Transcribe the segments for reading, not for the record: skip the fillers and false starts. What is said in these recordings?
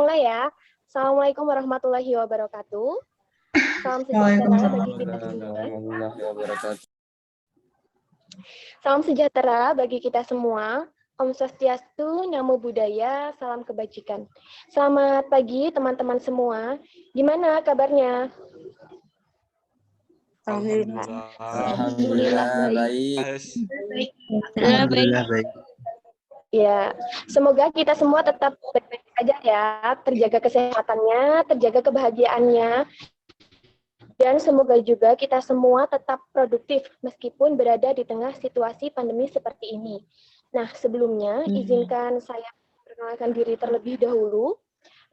mulai ya. Assalamualaikum warahmatullahi wabarakatuh. Salam sejahtera Waalaikumsalam bagi kita semua. warahmatullahi wabarakatuh. Salam sejahtera bagi kita semua. Om Swastiastu, Namo Buddhaya, salam kebajikan. Selamat pagi teman-teman semua. Gimana kabarnya? Alhamdulillah baik. Alhamdulillah baik. Ya, semoga kita semua tetap baik-baik saja ya, terjaga kesehatannya, terjaga kebahagiaannya, dan semoga juga kita semua tetap produktif meskipun berada di tengah situasi pandemi seperti ini. Nah, sebelumnya izinkan saya perkenalkan diri terlebih dahulu.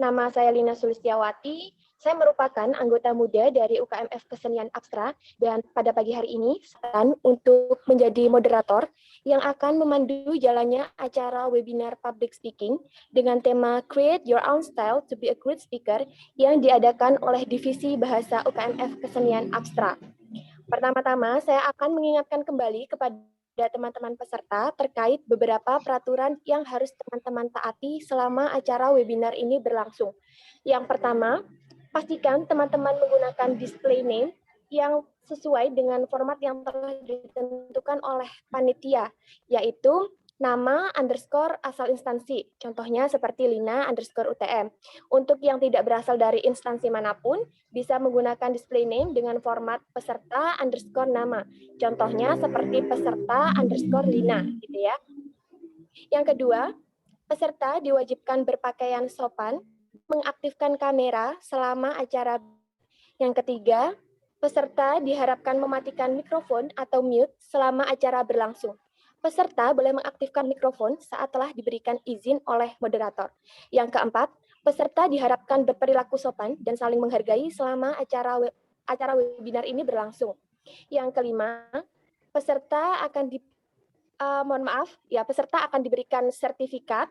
Nama saya Lina Sulistiawati. Saya merupakan anggota muda dari UKMF Kesenian Abstrak dan pada pagi hari ini saya untuk menjadi moderator yang akan memandu jalannya acara webinar public speaking dengan tema Create Your Own Style to be a Great Speaker yang diadakan oleh Divisi Bahasa UKMF Kesenian Abstrak. Pertama-tama, saya akan mengingatkan kembali kepada teman-teman peserta terkait beberapa peraturan yang harus teman-teman taati selama acara webinar ini berlangsung. Yang pertama, pastikan teman-teman menggunakan display name yang sesuai dengan format yang telah ditentukan oleh panitia, yaitu nama underscore asal instansi, contohnya seperti Lina_UTM. Untuk yang tidak berasal dari instansi manapun, bisa menggunakan display name dengan format peserta underscore nama, contohnya seperti peserta underscore Lina, gitu ya. Yang kedua, peserta diwajibkan berpakaian sopan, mengaktifkan kamera selama acara. Yang ketiga, peserta diharapkan mematikan mikrofon atau mute selama acara berlangsung. Peserta boleh mengaktifkan mikrofon saat telah diberikan izin oleh moderator. Yang keempat, peserta diharapkan berperilaku sopan dan saling menghargai selama acara webinar ini berlangsung. Yang kelima, peserta akan peserta akan diberikan sertifikat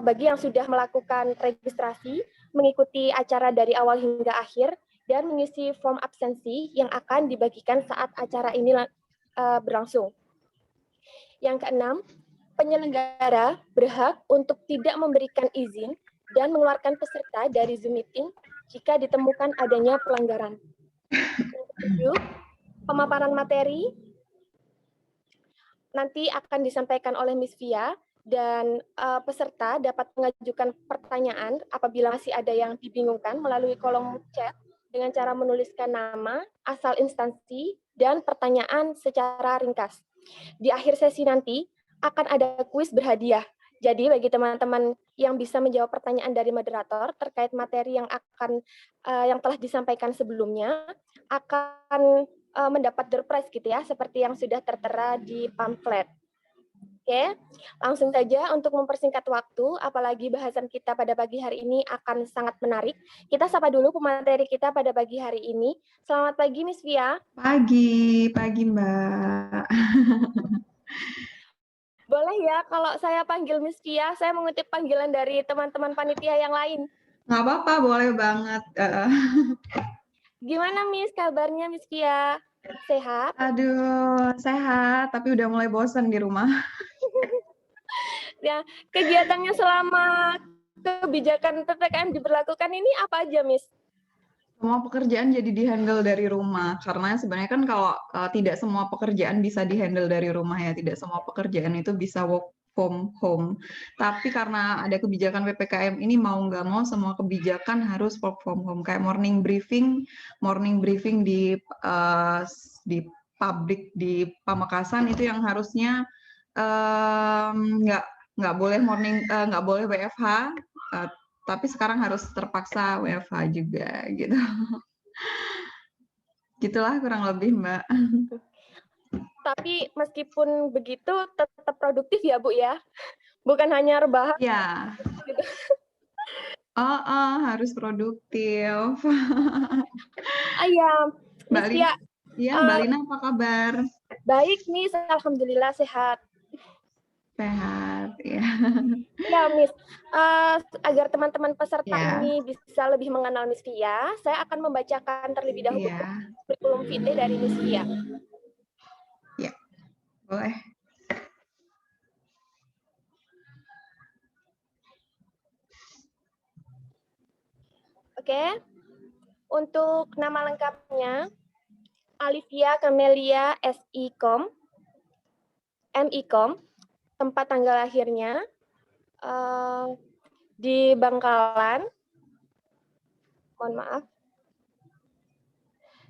bagi yang sudah melakukan registrasi, mengikuti acara dari awal hingga akhir, dan mengisi form absensi yang akan dibagikan saat acara ini berlangsung. Yang keenam, penyelenggara berhak untuk tidak memberikan izin dan mengeluarkan peserta dari Zoom meeting jika ditemukan adanya pelanggaran. Yang ketujuh, pemaparan materi nanti akan disampaikan oleh Miss Via dan peserta dapat mengajukan pertanyaan apabila masih ada yang dibingungkan melalui kolom chat dengan cara menuliskan nama, asal instansi, dan pertanyaan secara ringkas. Di akhir sesi nanti akan ada kuis berhadiah. Jadi bagi teman-teman yang bisa menjawab pertanyaan dari moderator terkait materi yang telah disampaikan sebelumnya akan mendapat door prize gitu ya, seperti yang sudah tertera di pamflet. Oke, langsung saja untuk mempersingkat waktu, apalagi bahasan kita pada pagi hari ini akan sangat menarik. Kita sapa dulu pemateri kita pada pagi hari ini. Selamat pagi, Miss Via. Pagi Mbak. Boleh ya, kalau saya panggil Miss Via, saya mengutip panggilan dari teman-teman panitia yang lain. Nggak apa-apa, boleh banget. Gimana, Miss? Kabarnya, Miss Via? Sehat? Aduh, sehat, tapi udah mulai bosan di rumah. Ya, kegiatannya selama kebijakan PPKM diberlakukan ini apa aja, Miss? Semua pekerjaan jadi dihandle dari rumah, karena sebenarnya kan kalau tidak semua pekerjaan bisa dihandle dari rumah ya, tidak semua pekerjaan itu bisa work from home. Tapi karena ada kebijakan PPKM ini mau nggak mau semua kebijakan harus work from home. Kayak morning briefing di pabrik di Pamekasan itu yang harusnya nggak boleh nggak boleh WFH. Tapi sekarang harus terpaksa WFH juga gitu. Gitulah kurang lebih, Mbak. Tapi meskipun begitu tetap produktif ya, Bu ya? Bukan hanya rebahan. Ya. Gitu. Harus produktif. Iya, Mbak Miss Lina, Pia. ya, Mbak Lina apa kabar? Baik, Miss. Alhamdulillah sehat. Sehat, ya. Ya, Miss. Agar teman-teman peserta Ya. ini bisa lebih mengenal Miss Pia, saya akan membacakan terlebih dahulu kurikulum vitae dari Miss Pia. Ya, boleh. Oke. Untuk nama lengkapnya, Alivia Camelia SIKOM, MIKOM, tempat tanggal lahirnya di Bangkalan, mohon maaf,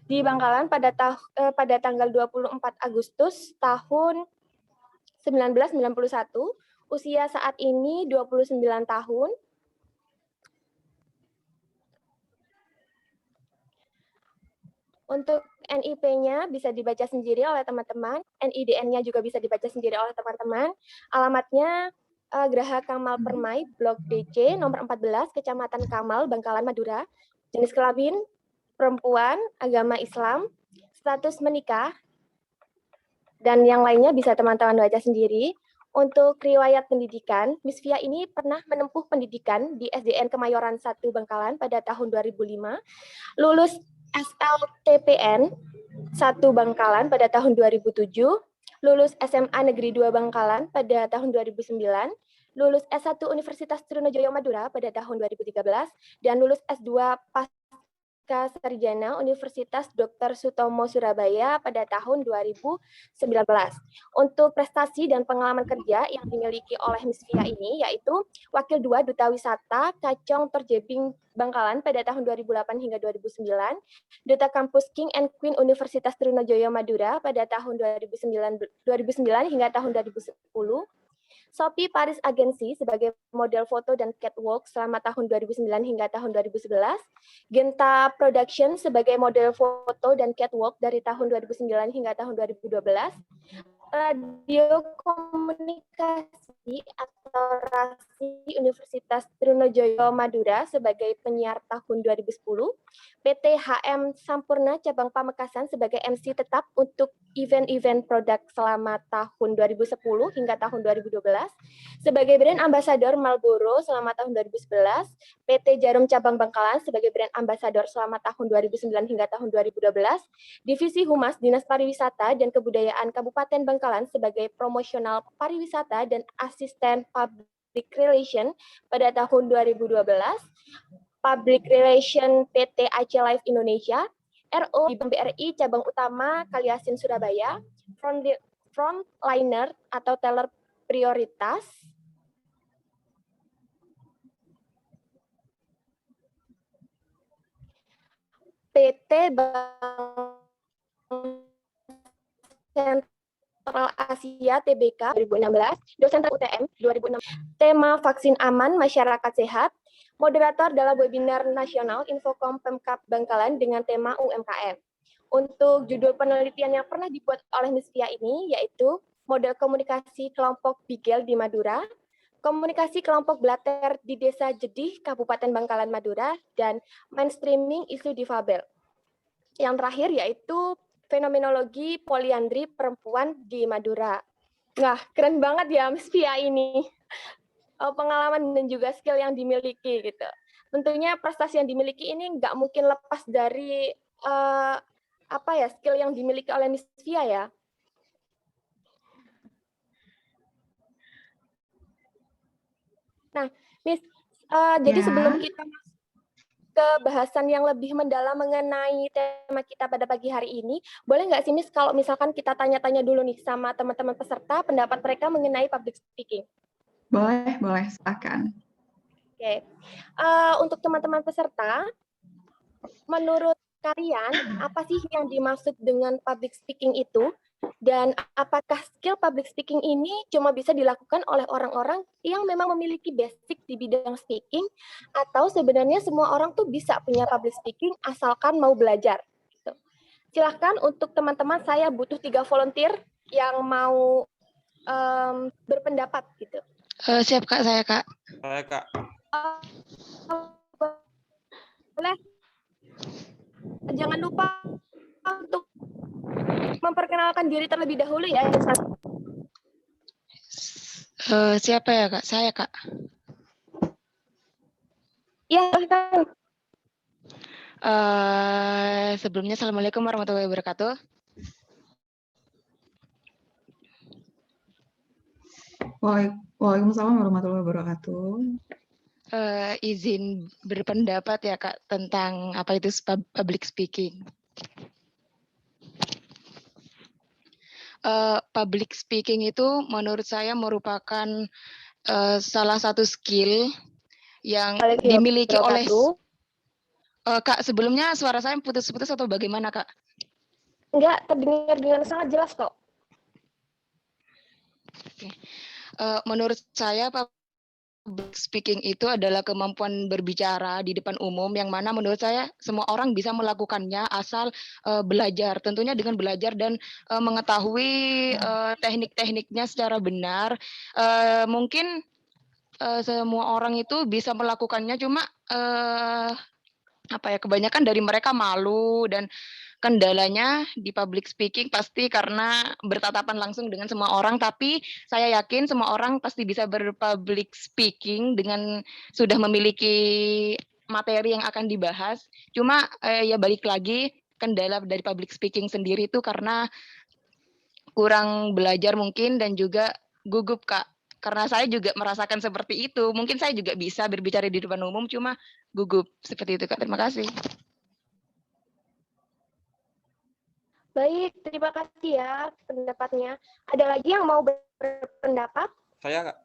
di Bangkalan pada tanggal 24 Agustus tahun 1991, usia saat ini 29 tahun. Untuk NIP-nya bisa dibaca sendiri oleh teman-teman, NIDN-nya juga bisa dibaca sendiri oleh teman-teman. Alamatnya Geraha Kamal Permai, Blok DC, nomor 14, Kecamatan Kamal, Bangkalan, Madura. Jenis kelamin perempuan, agama Islam, status menikah, dan yang lainnya bisa teman-teman baca sendiri. Untuk riwayat pendidikan, Miss Via ini pernah menempuh pendidikan di SDN Kemayoran 1 Bangkalan pada tahun 2005, lulus SLTPN 1 Bangkalan pada tahun 2007, lulus SMA Negeri 2 Bangkalan pada tahun 2009, lulus S1 Universitas Trunojoyo Madura pada tahun 2013, dan lulus S2 Pasca Sarjana Universitas Dr. Sutomo Surabaya pada tahun 2019. Untuk prestasi dan pengalaman kerja yang dimiliki oleh Miss Via ini yaitu Wakil 2 Duta Wisata Kacong Torjebing Bangkalan pada tahun 2008 hingga 2009, Duta Kampus King and Queen Universitas Trunojoyo Madura pada tahun 2009 hingga tahun 2010, Shopee Paris Agency sebagai model foto dan catwalk selama tahun 2009 hingga tahun 2011, Genta Production sebagai model foto dan catwalk dari tahun 2009 hingga tahun 2012, Radio Komunikasi atau RASI Universitas Trunojoyo Madura sebagai penyiar tahun 2010, PT HM Sampurna Cabang Pamekasan sebagai MC tetap untuk event-event produk selama tahun 2010 hingga tahun 2012, sebagai brand ambassador Marlboro selama tahun 2011, PT Jarum Cabang Bangkalan sebagai brand ambassador selama tahun 2009 hingga tahun 2012, Divisi Humas Dinas Pariwisata dan Kebudayaan Kabupaten Bangkalan sebagai promosional pariwisata dan asisten public relation pada tahun 2012, Public Relation PT Aceh Life Indonesia, RO di BRI Cabang Utama Kaliasin Surabaya, Frontliner atau teller prioritas, PT Bank Sentral Asia TBK 2016, dosen UTM 2006, tema vaksin aman masyarakat sehat, moderator dalam webinar nasional Infocom Pemkab Bangkalan dengan tema UMKM. Untuk judul penelitian yang pernah dibuat oleh Miss Via ini yaitu model komunikasi kelompok Bigel di Madura, komunikasi kelompok Blater di Desa Jedih, Kabupaten Bangkalan, Madura, dan mainstreaming isu difabel. Yang terakhir yaitu fenomenologi poliandri perempuan di Madura. Nah, keren banget ya Miss Via ini. Pengalaman dan juga skill yang dimiliki gitu. Tentunya prestasi yang dimiliki ini nggak mungkin lepas dari skill yang dimiliki oleh Miss Via ya. Nah, Miss, jadi sebelum kita masuk ke bahasan yang lebih mendalam mengenai tema kita pada pagi hari ini, boleh nggak sih Miss kalau misalkan kita tanya-tanya dulu nih sama teman-teman peserta pendapat mereka mengenai public speaking? Boleh, silakan. Oke. Untuk teman-teman peserta, menurut kalian apa sih yang dimaksud dengan public speaking itu? Dan apakah skill public speaking ini cuma bisa dilakukan oleh orang-orang yang memang memiliki basic di bidang speaking, atau sebenarnya semua orang tuh bisa punya public speaking asalkan mau belajar? Gitu. Silahkan untuk teman-teman, saya butuh 3 volunteer yang mau berpendapat gitu. Siap Kak, saya Kak. Saya Kak. Boleh. Jangan lupa untuk memperkenalkan diri terlebih dahulu ya. Siapa ya Kak? Saya Kak. Iya, silahkan. Sebelumnya Assalamualaikum warahmatullahi wabarakatuh. Waalaikumsalam warahmatullahi wabarakatuh. Izin berpendapat ya Kak tentang apa itu public speaking. Public speaking itu menurut saya merupakan salah satu skill yang dimiliki oleh Kak. Sebelumnya suara saya putus-putus atau bagaimana Kak? Enggak, terdengar dengan sangat jelas kok. Oke. Menurut saya public speaking itu adalah kemampuan berbicara di depan umum yang mana menurut saya semua orang bisa melakukannya asal belajar, tentunya dengan belajar dan mengetahui teknik-tekniknya secara benar. Mungkin semua orang itu bisa melakukannya, cuma kebanyakan dari mereka malu, dan kendalanya di public speaking pasti karena bertatapan langsung dengan semua orang, tapi saya yakin semua orang pasti bisa berpublic speaking dengan sudah memiliki materi yang akan dibahas. Cuma ya balik lagi, kendala dari public speaking sendiri itu karena kurang belajar mungkin dan juga gugup Kak. Karena saya juga merasakan seperti itu. Mungkin saya juga bisa berbicara di depan umum, cuma gugup seperti itu Kak. Terima kasih. Baik, terima kasih ya pendapatnya. Ada lagi yang mau berpendapat? Saya, Kak.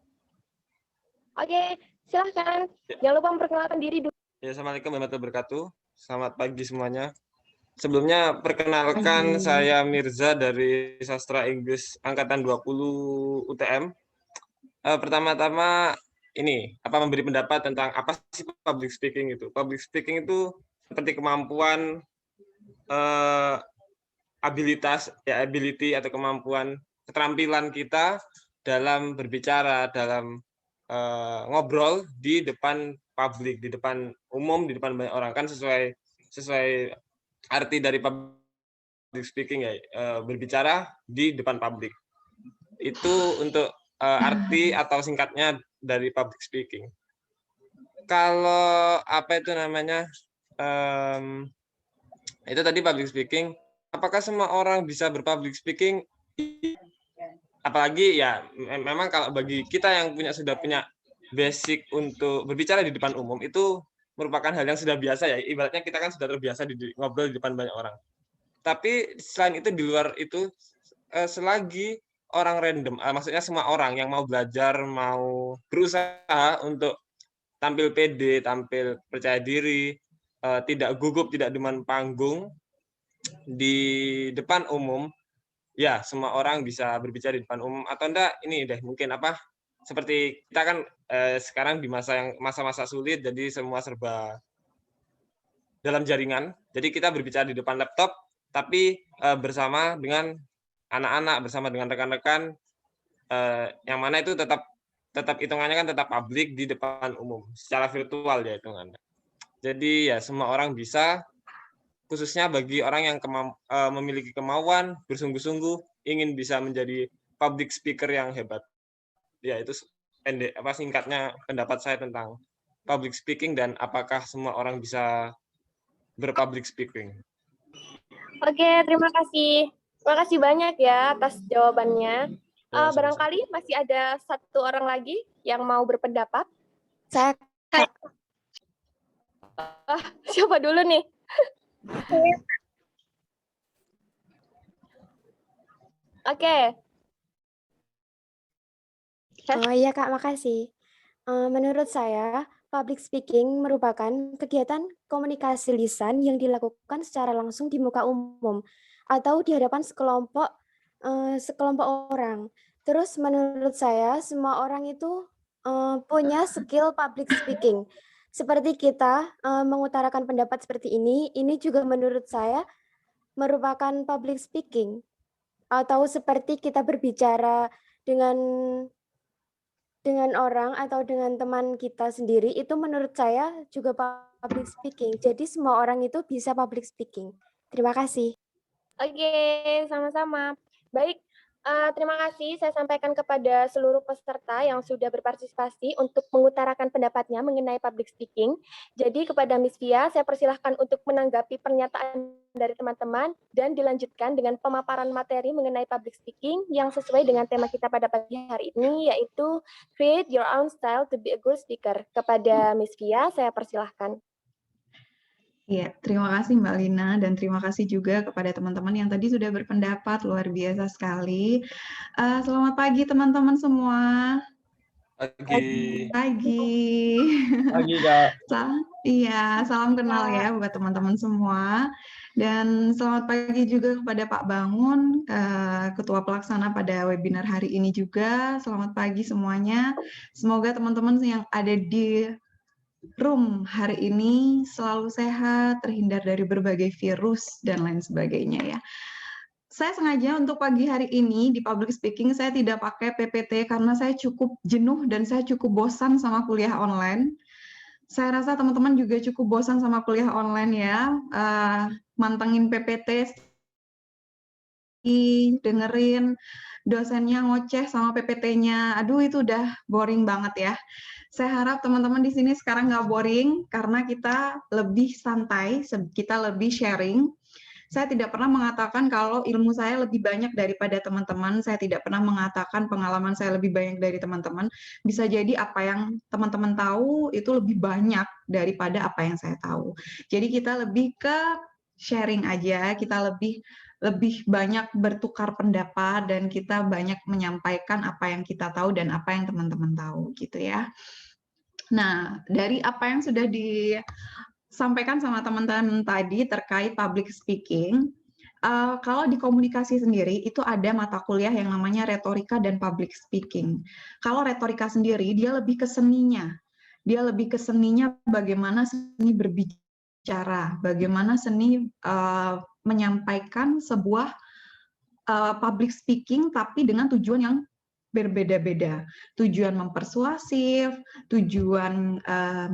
Oke, silahkan. Ya. Jangan lupa memperkenalkan diri dulu. Ya, Assalamualaikum warahmatullahi wabarakatuh. Selamat pagi semuanya. Sebelumnya, perkenalkan saya Mirza dari Sastra Inggris Angkatan 20 UTM. Pertama-tama, memberi pendapat tentang apa sih public speaking itu. Public speaking itu seperti kemampuan ability atau kemampuan keterampilan kita dalam berbicara, dalam ngobrol di depan publik, di depan umum, di depan banyak orang. Kan sesuai arti dari public speaking ya, berbicara di depan publik. Itu untuk arti atau singkatnya dari public speaking. Kalau itu tadi public speaking. Apakah semua orang bisa berpublic speaking? Apalagi ya memang kalau bagi kita yang sudah punya basic untuk berbicara di depan umum, itu merupakan hal yang sudah biasa ya. Ibaratnya kita kan sudah terbiasa ngobrol di depan banyak orang. Tapi selain itu, di luar itu, selagi orang random, maksudnya semua orang yang mau belajar, mau berusaha untuk tampil pede, tampil percaya diri, tidak gugup, tidak demam panggung di depan umum, ya semua orang bisa berbicara di depan umum. Atau enggak, ini deh mungkin seperti kita kan sekarang di masa-masa sulit, jadi semua serba dalam jaringan. Jadi kita berbicara di depan laptop, tapi bersama dengan anak-anak, bersama dengan rekan-rekan, yang mana itu tetap hitungannya kan tetap publik di depan umum, secara virtual ya hitungannya. Jadi ya semua orang bisa, khususnya bagi orang yang memiliki kemauan, bersungguh-sungguh ingin bisa menjadi public speaker yang hebat. Ya itu singkatnya pendapat saya tentang public speaking dan apakah semua orang bisa berpublic speaking. Oke, terima kasih. Terima kasih banyak ya atas jawabannya. Barangkali masih ada satu orang lagi yang mau berpendapat. Saya. Siapa dulu nih? Oke. Oh iya Kak, makasih. Menurut saya, public speaking merupakan kegiatan komunikasi lisan yang dilakukan secara langsung di muka umum atau di hadapan sekelompok orang. Terus menurut saya, semua orang itu punya skill public speaking. Seperti kita mengutarakan pendapat seperti ini juga menurut saya merupakan public speaking. Atau seperti kita berbicara dengan orang atau dengan teman kita sendiri, itu menurut saya juga public speaking. Jadi semua orang itu bisa public speaking. Terima kasih. Oke, sama-sama. Baik, Terima kasih saya sampaikan kepada seluruh peserta yang sudah berpartisipasi untuk mengutarakan pendapatnya mengenai public speaking. Jadi kepada Miss Via, saya persilahkan untuk menanggapi pernyataan dari teman-teman dan dilanjutkan dengan pemaparan materi mengenai public speaking yang sesuai dengan tema kita pada pagi hari ini, yaitu Create Your Own Style to be a Good Speaker. Kepada Miss Via, saya persilahkan. Iya, terima kasih Mbak Lina dan terima kasih juga kepada teman-teman yang tadi sudah berpendapat, luar biasa sekali. Selamat pagi teman-teman semua. Pagi. Pagi. Kak. Iya, salam kenal ya buat teman-teman semua. Dan selamat pagi juga kepada Pak Bangun, Ketua Pelaksana pada webinar hari ini juga. Selamat pagi semuanya. Semoga teman-teman yang ada di room hari ini selalu sehat, terhindar dari berbagai virus, dan lain sebagainya ya. Saya sengaja untuk pagi hari ini di public speaking saya tidak pakai PPT karena saya cukup jenuh dan saya cukup bosan sama kuliah online. Saya rasa teman-teman juga cukup bosan sama kuliah online ya, mantengin PPT, dengerin dosennya ngoceh sama PPT-nya. Aduh, itu udah boring banget ya. Saya harap teman-teman di sini sekarang nggak boring karena kita lebih santai, kita lebih sharing. Saya tidak pernah mengatakan kalau ilmu saya lebih banyak daripada teman-teman. Saya tidak pernah mengatakan pengalaman saya lebih banyak dari teman-teman. Bisa jadi apa yang teman-teman tahu itu lebih banyak daripada apa yang saya tahu. Jadi kita lebih ke sharing aja, kita lebih banyak bertukar pendapat dan kita banyak menyampaikan apa yang kita tahu dan apa yang teman-teman tahu gitu ya. Nah, dari apa yang sudah disampaikan sama teman-teman tadi terkait public speaking, kalau di komunikasi sendiri itu ada mata kuliah yang namanya retorika dan public speaking. Kalau retorika sendiri dia lebih ke seninya. Dia lebih ke seninya bagaimana seni berbicara, bagaimana seni menyampaikan sebuah public speaking tapi dengan tujuan yang berbeda-beda, tujuan mempersuasif, tujuan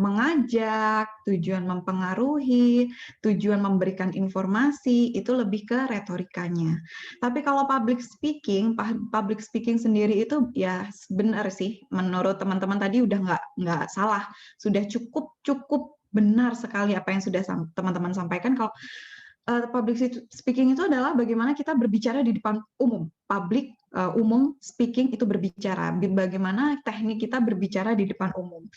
mengajak, tujuan mempengaruhi, tujuan memberikan informasi, itu lebih ke retorikanya. Tapi kalau public speaking sendiri itu ya benar sih, menurut teman-teman tadi udah nggak salah, sudah cukup benar sekali apa yang sudah teman-teman sampaikan. Kalau public speaking itu adalah bagaimana kita berbicara di depan umum. Public umum speaking itu berbicara, bagaimana teknik kita berbicara di depan umum.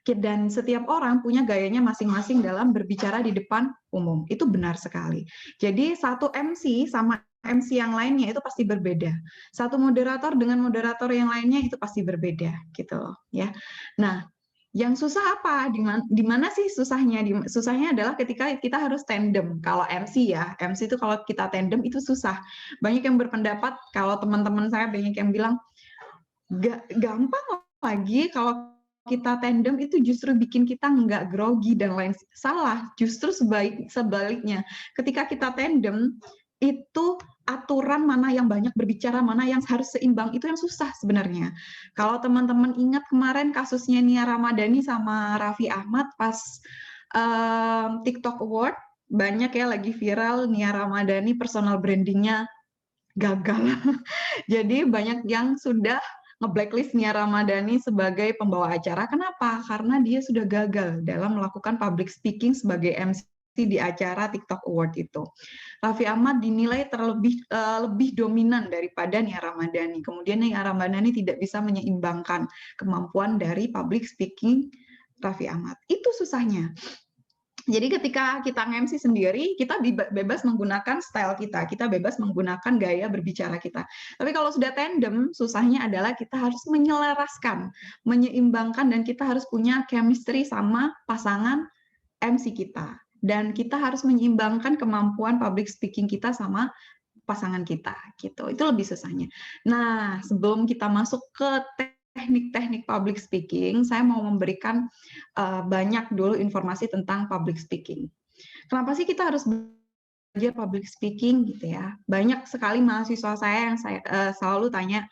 Dan setiap orang punya gayanya masing-masing dalam berbicara di depan umum. Itu benar sekali. Jadi satu MC sama MC yang lainnya itu pasti berbeda. Satu moderator dengan moderator yang lainnya itu pasti berbeda, gitu loh, ya. Nah, yang susah apa? Di mana sih susahnya? Susahnya adalah ketika kita harus tandem. Kalau MC ya, MC itu kalau kita tandem itu susah. Banyak yang berpendapat, kalau teman-teman saya banyak yang bilang, gampang lagi kalau kita tandem itu justru bikin kita nggak grogi dan lain. Salah, justru sebaliknya. Ketika kita tandem, itu aturan mana yang banyak berbicara, mana yang harus seimbang, itu yang susah sebenarnya. Kalau teman-teman ingat kemarin kasusnya Nia Ramadhani sama Raffi Ahmad pas TikTok Award, banyak ya lagi viral Nia Ramadhani personal brandingnya gagal. Jadi banyak yang sudah nge-blacklist Nia Ramadhani sebagai pembawa acara. Kenapa? Karena dia sudah gagal dalam melakukan public speaking sebagai MC di acara TikTok Award itu. Raffi Ahmad dinilai lebih dominan daripada Nia Ramadhani. Kemudian Nia Ramadhani tidak bisa menyeimbangkan kemampuan dari public speaking Raffi Ahmad. Itu susahnya. Jadi ketika kita nge-MC sendiri, kita bebas menggunakan style kita bebas menggunakan gaya berbicara kita. Tapi kalau sudah tandem, susahnya adalah kita harus menyelaraskan, menyeimbangkan, dan kita harus punya chemistry sama pasangan MC kita. Dan kita harus menyeimbangkan kemampuan public speaking kita sama pasangan kita, gitu. Itu lebih susahnya. Nah, sebelum kita masuk ke teknik-teknik public speaking, saya mau memberikan banyak dulu informasi tentang public speaking. Kenapa sih kita harus belajar public speaking gitu ya? Banyak sekali mahasiswa saya yang selalu tanya,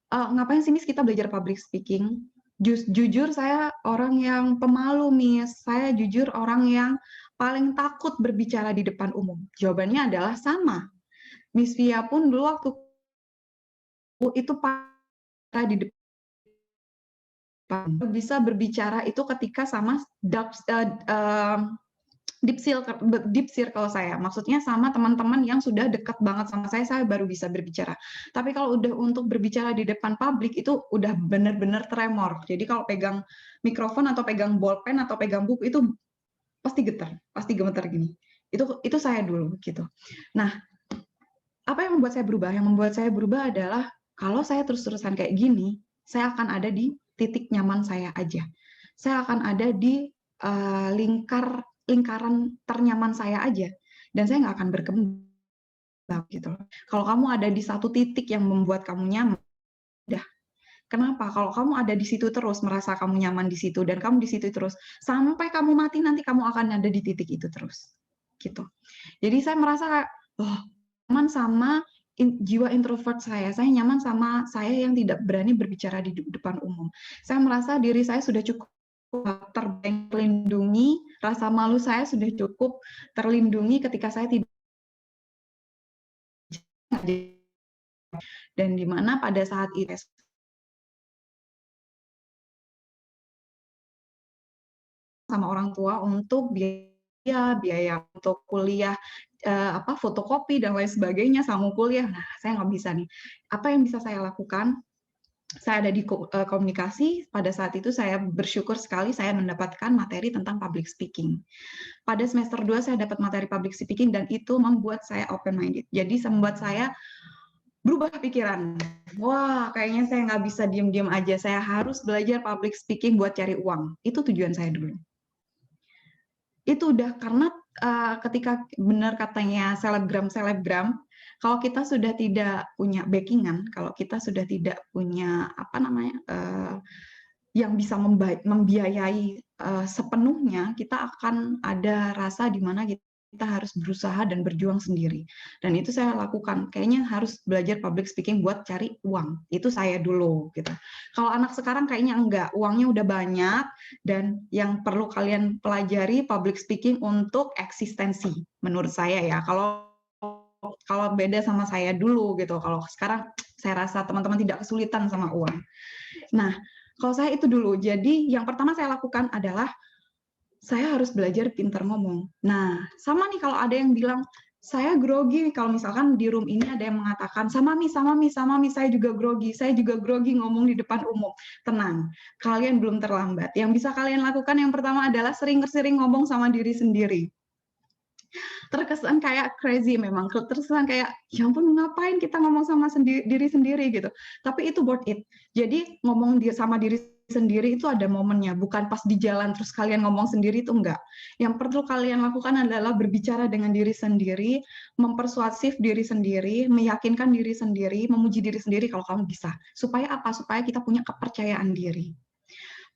ngapain sih Miss kita belajar public speaking? Jujur saya orang yang pemalu, Miss. Saya jujur orang yang paling takut berbicara di depan umum. Jawabannya adalah sama. Miss Via pun dulu waktu itu di depan. Bisa berbicara itu ketika sama deep circle saya, maksudnya sama teman-teman yang sudah dekat banget sama saya baru bisa berbicara. Tapi kalau udah untuk berbicara di depan publik itu udah bener-bener tremor. Jadi kalau pegang mikrofon atau pegang bolpen atau pegang buku itu pasti gemeter gini. Itu saya dulu gitu. Nah, apa yang membuat saya berubah? Yang membuat saya berubah adalah kalau saya terus-terusan kayak gini, saya akan ada di titik nyaman saya aja. Saya akan ada di lingkaran ternyaman saya aja, dan saya nggak akan berkembang gitu. Kalau kamu ada di satu titik yang membuat kamu nyaman, udah. Kenapa? Kalau kamu ada di situ terus, merasa kamu nyaman di situ, dan kamu di situ terus, sampai kamu mati nanti kamu akan ada di titik itu terus. Gitu. Jadi saya merasa, nyaman sama jiwa introvert saya nyaman sama saya yang tidak berani berbicara di depan umum. Saya merasa diri saya sudah cukup terlindungi, rasa malu saya sudah cukup terlindungi ketika saya tidak, dan di mana pada saat itu sama orang tua untuk biaya untuk kuliah, fotokopi dan lain sebagainya, sama kuliah. Nah, saya nggak bisa nih. Apa yang bisa saya lakukan? Saya ada di komunikasi, pada saat itu saya bersyukur sekali saya mendapatkan materi tentang public speaking. Pada semester 2 saya dapat materi public speaking dan itu membuat saya open-minded. Jadi membuat saya berubah pikiran. Wah, kayaknya saya nggak bisa diem-diem aja, saya harus belajar public speaking buat cari uang. Itu tujuan saya dulu. Itu udah karena ketika benar katanya selebgram, kalau kita sudah tidak punya backingan, kalau kita sudah tidak punya yang bisa membiayai sepenuhnya, kita akan ada rasa di mana kita harus berusaha dan berjuang sendiri. Dan itu saya lakukan. Kayaknya harus belajar public speaking buat cari uang. Itu saya dulu gitu. Kalau anak sekarang kayaknya enggak, uangnya udah banyak dan yang perlu kalian pelajari public speaking untuk eksistensi menurut saya ya. Kalau beda sama saya dulu gitu. Kalau sekarang saya rasa teman-teman tidak kesulitan sama uang. Nah, kalau saya itu dulu. Jadi yang pertama saya lakukan adalah saya harus belajar pintar ngomong. Nah, sama nih kalau ada yang bilang saya grogi, kalau misalkan di room ini ada yang mengatakan sama mi, saya juga grogi ngomong di depan umum. Tenang, kalian belum terlambat. Yang bisa kalian lakukan yang pertama adalah sering-sering ngomong sama diri sendiri. Terkesan kayak crazy memang, terkesan kayak ya ampun ngapain kita ngomong sama diri sendiri gitu, tapi itu worth it. Jadi ngomong sama diri sendiri itu ada momennya, bukan pas di jalan terus kalian ngomong sendiri, itu enggak. Yang perlu kalian lakukan adalah berbicara dengan diri sendiri, mempersuasif diri sendiri, meyakinkan diri sendiri, memuji diri sendiri kalau kamu bisa. Supaya apa? Supaya kita punya kepercayaan diri.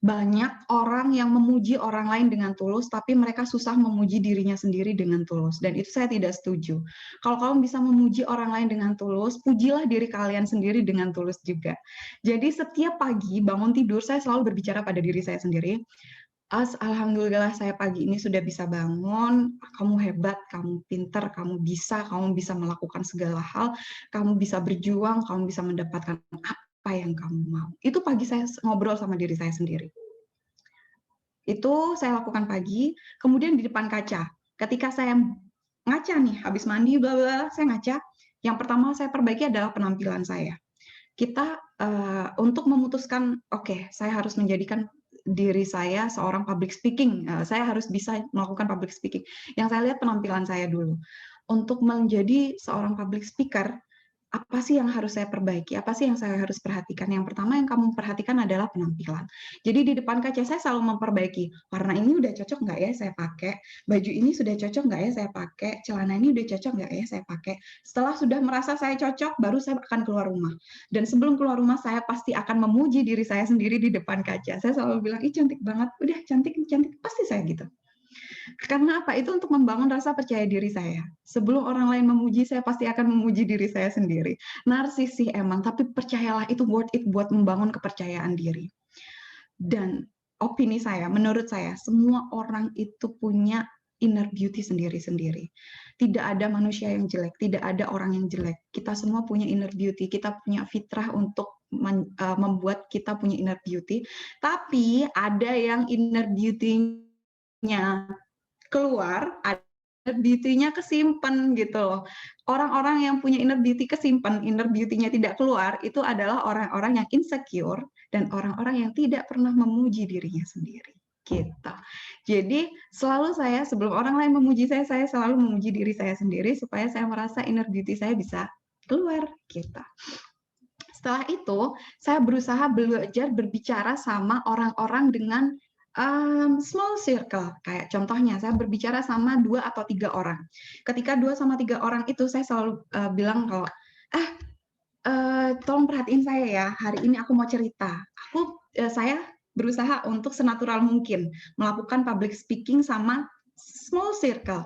Banyak orang yang memuji orang lain dengan tulus, tapi mereka susah memuji dirinya sendiri dengan tulus. Dan itu saya tidak setuju. Kalau kamu bisa memuji orang lain dengan tulus, pujilah diri kalian sendiri dengan tulus juga. Jadi setiap pagi bangun tidur, saya selalu berbicara pada diri saya sendiri. Alhamdulillah saya pagi ini sudah bisa bangun, kamu hebat, kamu pintar, kamu bisa melakukan segala hal, kamu bisa berjuang, kamu bisa mendapatkan apa yang kamu mau. Itu pagi saya ngobrol sama diri saya sendiri. Itu saya lakukan pagi, kemudian di depan kaca. Ketika saya ngaca nih, habis mandi, bla bla, saya ngaca. Yang pertama saya perbaiki adalah penampilan saya. Kita untuk memutuskan, oke, saya harus menjadikan diri saya seorang public speaking. Saya harus bisa melakukan public speaking. Yang saya lihat penampilan saya dulu. Untuk menjadi seorang public speaker, apa sih yang harus saya perbaiki? Apa sih yang saya harus perhatikan? Yang pertama yang kamu perhatikan adalah penampilan. Jadi di depan kaca saya selalu memperbaiki, warna ini udah cocok nggak ya saya pakai? Baju ini sudah cocok nggak ya saya pakai? Celana ini udah cocok nggak ya saya pakai? Setelah sudah merasa saya cocok, baru saya akan keluar rumah. Dan sebelum keluar rumah, saya pasti akan memuji diri saya sendiri di depan kaca. Saya selalu bilang, ih cantik banget, udah cantik, pasti saya gitu. Karena apa? Itu untuk membangun rasa percaya diri saya. Sebelum orang lain memuji, saya pasti akan memuji diri saya sendiri. Narsis sih emang, tapi percayalah itu worth it buat membangun kepercayaan diri. Dan opini saya, menurut saya, semua orang itu punya inner beauty sendiri-sendiri. Tidak ada manusia yang jelek, tidak ada orang yang jelek. Kita semua punya inner beauty, kita punya fitrah untuk membuat kita punya inner beauty. Tapi ada yang inner beauty-nya keluar, ada beauty-nya kesimpan gitu loh. Orang-orang yang punya inner beauty kesimpan, inner beauty-nya tidak keluar, itu adalah orang-orang yang insecure dan orang-orang yang tidak pernah memuji dirinya sendiri. Gitu. Jadi selalu saya, sebelum orang lain memuji saya selalu memuji diri saya sendiri supaya saya merasa inner beauty saya bisa keluar. Gitu. Setelah itu, saya berusaha belajar berbicara sama orang-orang dengan small circle. Kayak contohnya, saya berbicara sama 2 atau 3 orang. Ketika 2 sama 3 orang itu, saya selalu bilang kalau, tolong perhatiin saya ya, hari ini aku mau cerita. Saya berusaha untuk senatural mungkin melakukan public speaking sama small circle.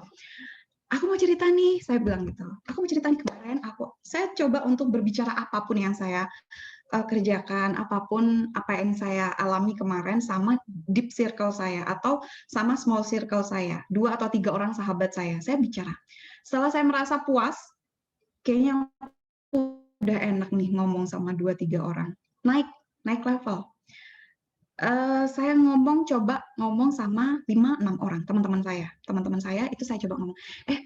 Aku mau cerita nih, saya bilang gitu. Aku mau cerita nih kemarin, saya coba untuk berbicara apapun yang saya kerjakan, apapun apa yang saya alami kemarin sama deep circle saya atau sama small circle saya, 2 atau 3 orang sahabat saya bicara. Setelah saya merasa puas, kayaknya udah enak nih ngomong sama 2-3 orang, naik level. Saya coba ngomong sama 5-6 orang, teman-teman saya itu saya coba ngomong,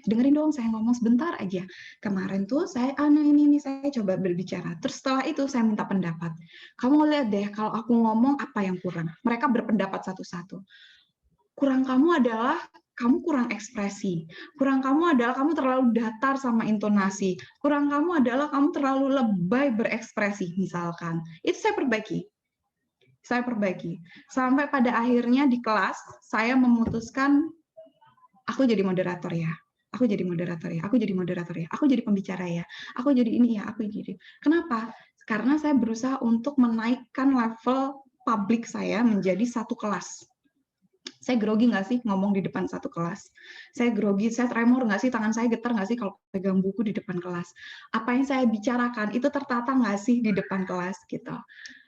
dengerin dong saya ngomong sebentar aja, kemarin tuh saya ini saya coba berbicara, terus setelah itu saya minta pendapat, kamu lihat deh kalau aku ngomong apa yang kurang, mereka berpendapat satu-satu, kurang kamu adalah kamu kurang ekspresi, kurang kamu adalah kamu terlalu datar sama intonasi, kurang kamu adalah kamu terlalu lebay berekspresi misalkan, itu saya perbaiki sampai pada akhirnya di kelas saya memutuskan aku jadi moderator ya, aku jadi pembicara ya, aku jadi ini ya, kenapa? Karena saya berusaha untuk menaikkan level publik saya menjadi satu kelas. Saya grogi nggak sih ngomong di depan satu kelas? Saya grogi, saya tremor nggak sih, tangan saya getar nggak sih kalau pegang buku di depan kelas? Apa yang saya bicarakan itu tertata nggak sih di depan kelas gitu?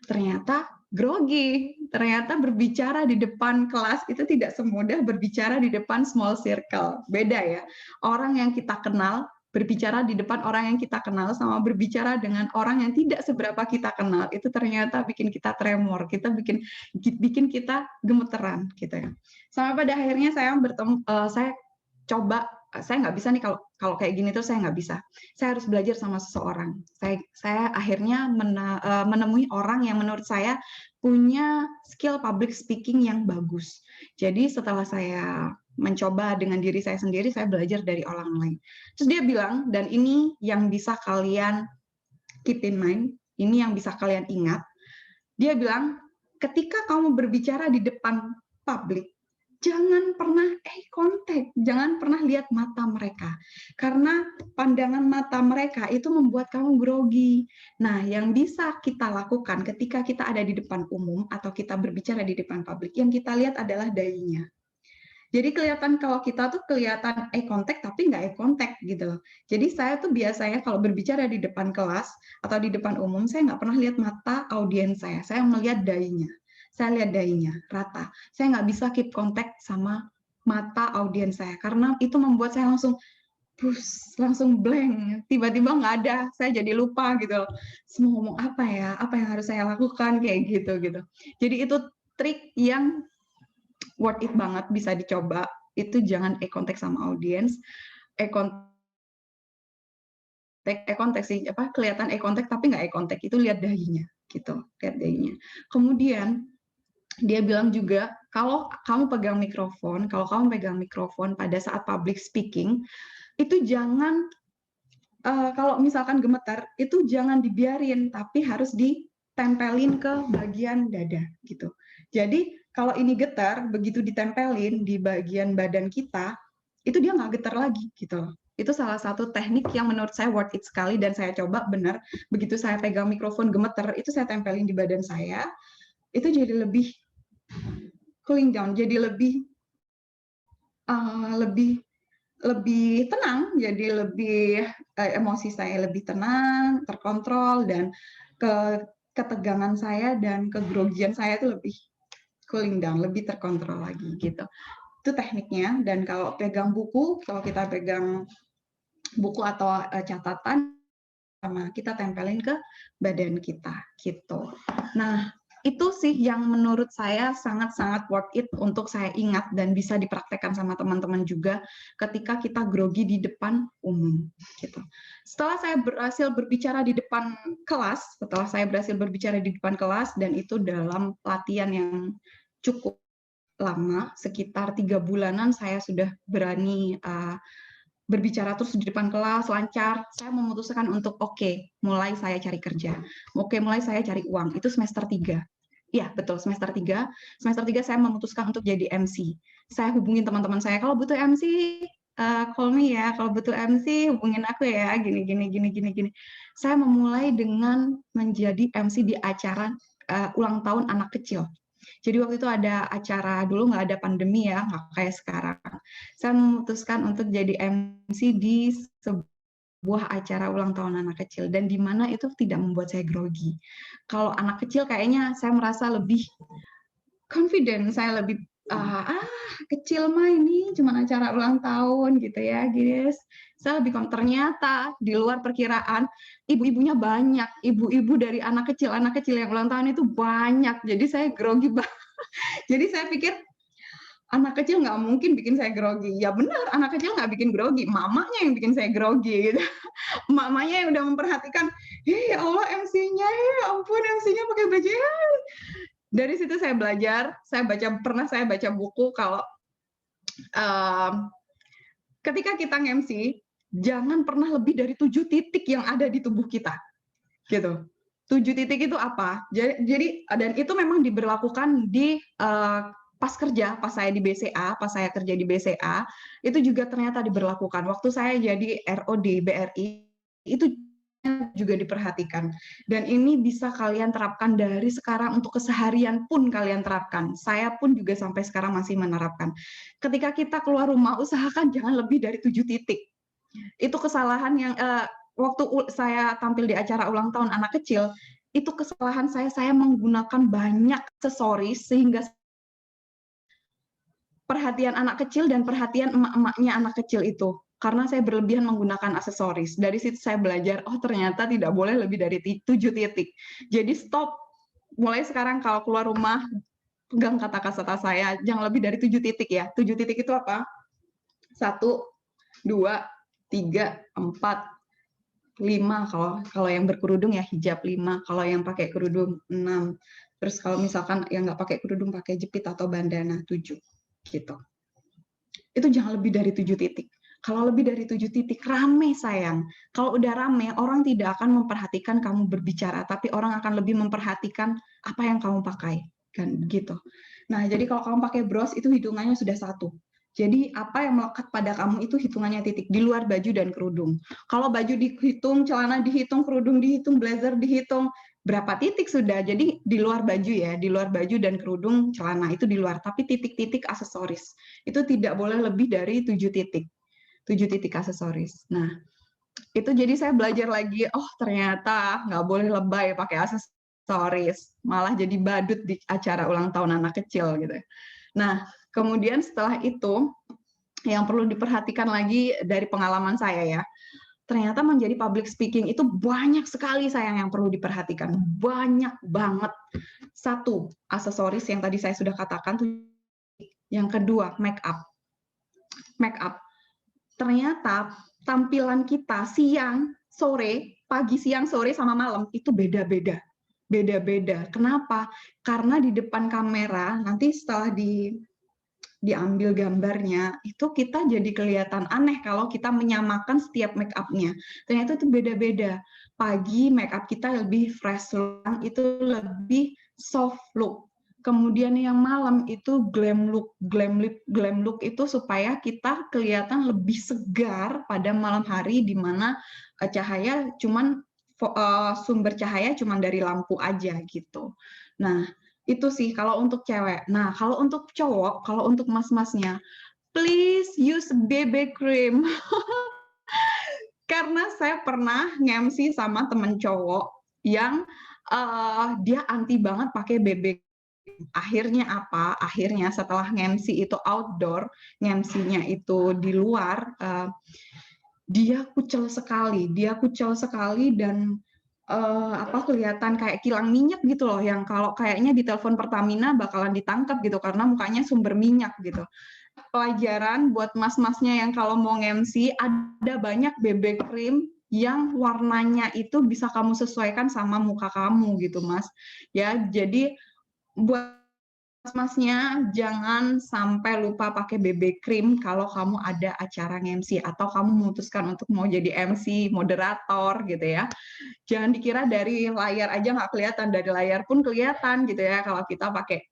Ternyata grogi, ternyata berbicara di depan kelas itu tidak semudah berbicara di depan small circle. Beda ya, orang yang kita kenal, berbicara di depan orang yang kita kenal sama berbicara dengan orang yang tidak seberapa kita kenal, itu ternyata bikin kita tremor, bikin kita gemeteran gitu ya. Sampai pada akhirnya saya coba, saya nggak bisa nih kalau kayak gini tuh saya nggak bisa. Saya harus belajar sama seseorang. Saya akhirnya menemui orang yang menurut saya punya skill public speaking yang bagus. Jadi setelah saya mencoba dengan diri saya sendiri, saya belajar dari orang lain. Terus dia bilang, dan ini yang bisa kalian keep in mind, ini yang bisa kalian ingat. Dia bilang, ketika kamu berbicara di depan publik, jangan pernah eye contact, jangan pernah lihat mata mereka. Karena pandangan mata mereka itu membuat kamu grogi. Nah, yang bisa kita lakukan ketika kita ada di depan umum atau kita berbicara di depan publik, yang kita lihat adalah dahinya. Jadi kelihatan kalau kita tuh kelihatan eye contact tapi nggak eye contact gitu loh. Jadi saya tuh biasanya kalau berbicara di depan kelas atau di depan umum, saya nggak pernah lihat mata audiens saya melihat dahinya. Saya lihat dahinya rata. Saya nggak bisa keep contact sama mata audiens saya karena itu membuat saya langsung blank, tiba-tiba nggak ada, saya jadi lupa gitu loh. Semua ngomong apa yang harus saya lakukan kayak gitu. Jadi itu trik yang worth it banget, bisa dicoba. Itu jangan eye contact sama audiens, eye contact sih, kelihatan eye contact tapi nggak eye contact, itu lihat dahinya gitu, lihat dahinya. Kemudian dia bilang juga kalau kamu pegang mikrofon pada saat public speaking itu jangan kalau misalkan gemetar itu jangan dibiarin, tapi harus ditempelin ke bagian dada gitu. Jadi kalau ini getar, begitu ditempelin di bagian badan kita, itu dia nggak getar lagi gitu. Itu salah satu teknik yang menurut saya worth it sekali dan saya coba benar. Begitu saya pegang mikrofon gemeter, itu saya tempelin di badan saya, itu jadi lebih cooling down, jadi lebih tenang, jadi lebih emosi saya lebih tenang, terkontrol, dan ketegangan saya dan kegrogian saya itu lebih cooling down, lebih terkontrol lagi gitu. Itu tekniknya. Dan kalau pegang buku, kalau kita pegang buku atau catatan, sama kita tempelin ke badan kita gitu. Nah, itu sih yang menurut saya sangat-sangat worth it untuk saya ingat dan bisa dipraktekkan sama teman-teman juga ketika kita grogi di depan umum gitu. Setelah saya berhasil berbicara di depan kelas, dan itu dalam latihan yang cukup lama, sekitar 3 bulanan saya sudah berani berbicara terus di depan kelas lancar, saya memutuskan untuk mulai saya cari kerja. Mulai saya cari uang. Itu semester 3. Iya, betul, semester 3. Semester 3 saya memutuskan untuk jadi MC. Saya hubungin teman-teman saya, kalau butuh MC, call me ya. Kalau butuh MC, hubungin aku ya. Gini. Saya memulai dengan menjadi MC di acara ulang tahun anak kecil. Jadi waktu itu ada acara, dulu nggak ada pandemi ya, nggak kayak sekarang. Saya memutuskan untuk jadi MC di sebuah acara ulang tahun anak kecil, dan di mana itu tidak membuat saya grogi. Kalau anak kecil kayaknya saya merasa lebih confident, saya lebih kecil mah ini cuma acara ulang tahun gitu ya guys. Saya lebih ternyata di luar perkiraan ibu-ibunya banyak, ibu-ibu dari anak kecil yang ulang tahun itu banyak, jadi saya grogi banget. Jadi saya pikir anak kecil nggak mungkin bikin saya grogi. Ya benar, anak kecil nggak bikin grogi, mamanya yang bikin saya grogi gitu. Mamanya yang udah memperhatikan, ya Allah MC-nya, ya ampun MC-nya pakai baju. Dari situ saya belajar, pernah saya baca buku kalau ketika kita nge-MC, jangan pernah lebih dari 7 titik yang ada di tubuh kita. Gitu. 7 titik itu apa? Jadi dan itu memang diberlakukan di pas saya kerja di BCA, itu juga ternyata diberlakukan. Waktu saya jadi ROD BRI, itu juga diperhatikan. Dan ini bisa kalian terapkan dari sekarang untuk keseharian pun kalian terapkan. Saya pun juga sampai sekarang masih menerapkan. Ketika kita keluar rumah, usahakan jangan lebih dari 7 titik. Itu kesalahan yang waktu saya tampil di acara ulang tahun anak kecil, itu kesalahan saya menggunakan banyak aksesoris sehingga perhatian anak kecil dan perhatian emak-emaknya anak kecil itu. Karena saya berlebihan menggunakan aksesoris. Dari situ saya belajar, ternyata tidak boleh lebih dari 7 titik. Jadi stop. Mulai sekarang kalau keluar rumah, pegang kata-kata saya, jangan lebih dari 7 titik ya. 7 titik itu apa? 1, 2, 3, 4, 5. Kalau yang berkerudung ya hijab 5. Kalau yang pakai kerudung 6. Terus kalau misalkan yang nggak pakai kerudung, pakai jepit atau bandana 7. Gitu. Itu jangan lebih dari 7 titik. Kalau lebih dari 7 titik, rame sayang. Kalau udah rame, orang tidak akan memperhatikan kamu berbicara, tapi orang akan lebih memperhatikan apa yang kamu pakai. Kan gitu. Nah, jadi kalau kamu pakai bros, itu hitungannya sudah 1. Jadi apa yang melekat pada kamu itu hitungannya titik, di luar baju dan kerudung. Kalau baju dihitung, celana dihitung, kerudung dihitung, blazer dihitung, berapa titik sudah. Jadi di luar baju ya, di luar baju dan kerudung, celana itu di luar. Tapi titik-titik aksesoris, itu tidak boleh lebih dari 7 titik. 7 titik aksesoris. Nah, itu jadi saya belajar lagi, ternyata nggak boleh lebay pakai aksesoris, malah jadi badut di acara ulang tahun anak kecil gitu. Nah, kemudian setelah itu, yang perlu diperhatikan lagi dari pengalaman saya ya, ternyata menjadi public speaking itu banyak sekali sayang yang perlu diperhatikan, banyak banget. 1, aksesoris yang tadi saya sudah katakan. Yang kedua, make up. Ternyata tampilan kita siang, sore, pagi, siang, sore, sama malam itu beda-beda. Kenapa? Karena di depan kamera, nanti setelah diambil gambarnya, itu kita jadi kelihatan aneh kalau kita menyamakan setiap make up-nya. Ternyata itu beda-beda. Pagi make up kita lebih fresh look, itu lebih soft look. Kemudian yang malam itu glam look itu supaya kita kelihatan lebih segar pada malam hari, di mana cahaya sumber cahaya cuman dari lampu aja gitu. Nah, itu sih kalau untuk cewek. Nah, kalau untuk cowok, kalau untuk mas-masnya, please use BB cream. Karena saya pernah nge-MC sama temen cowok yang dia anti banget pakai BB Akhirnya apa? Akhirnya setelah nge-MC itu outdoor, nge-MC-nya itu di luar, dia kucel sekali dan kelihatan kayak kilang minyak gitu loh, yang kalau kayaknya di telepon Pertamina bakalan ditangkap gitu karena mukanya sumber minyak gitu. Pelajaran buat mas-masnya yang kalau mau nge-MC, ada banyak BB cream yang warnanya itu bisa kamu sesuaikan sama muka kamu gitu, Mas. Ya, jadi buat masnya jangan sampai lupa pakai BB cream kalau kamu ada acara MC atau kamu memutuskan untuk mau jadi MC, moderator gitu ya. Jangan dikira dari layar aja nggak kelihatan, dari layar pun kelihatan gitu ya kalau kita pakai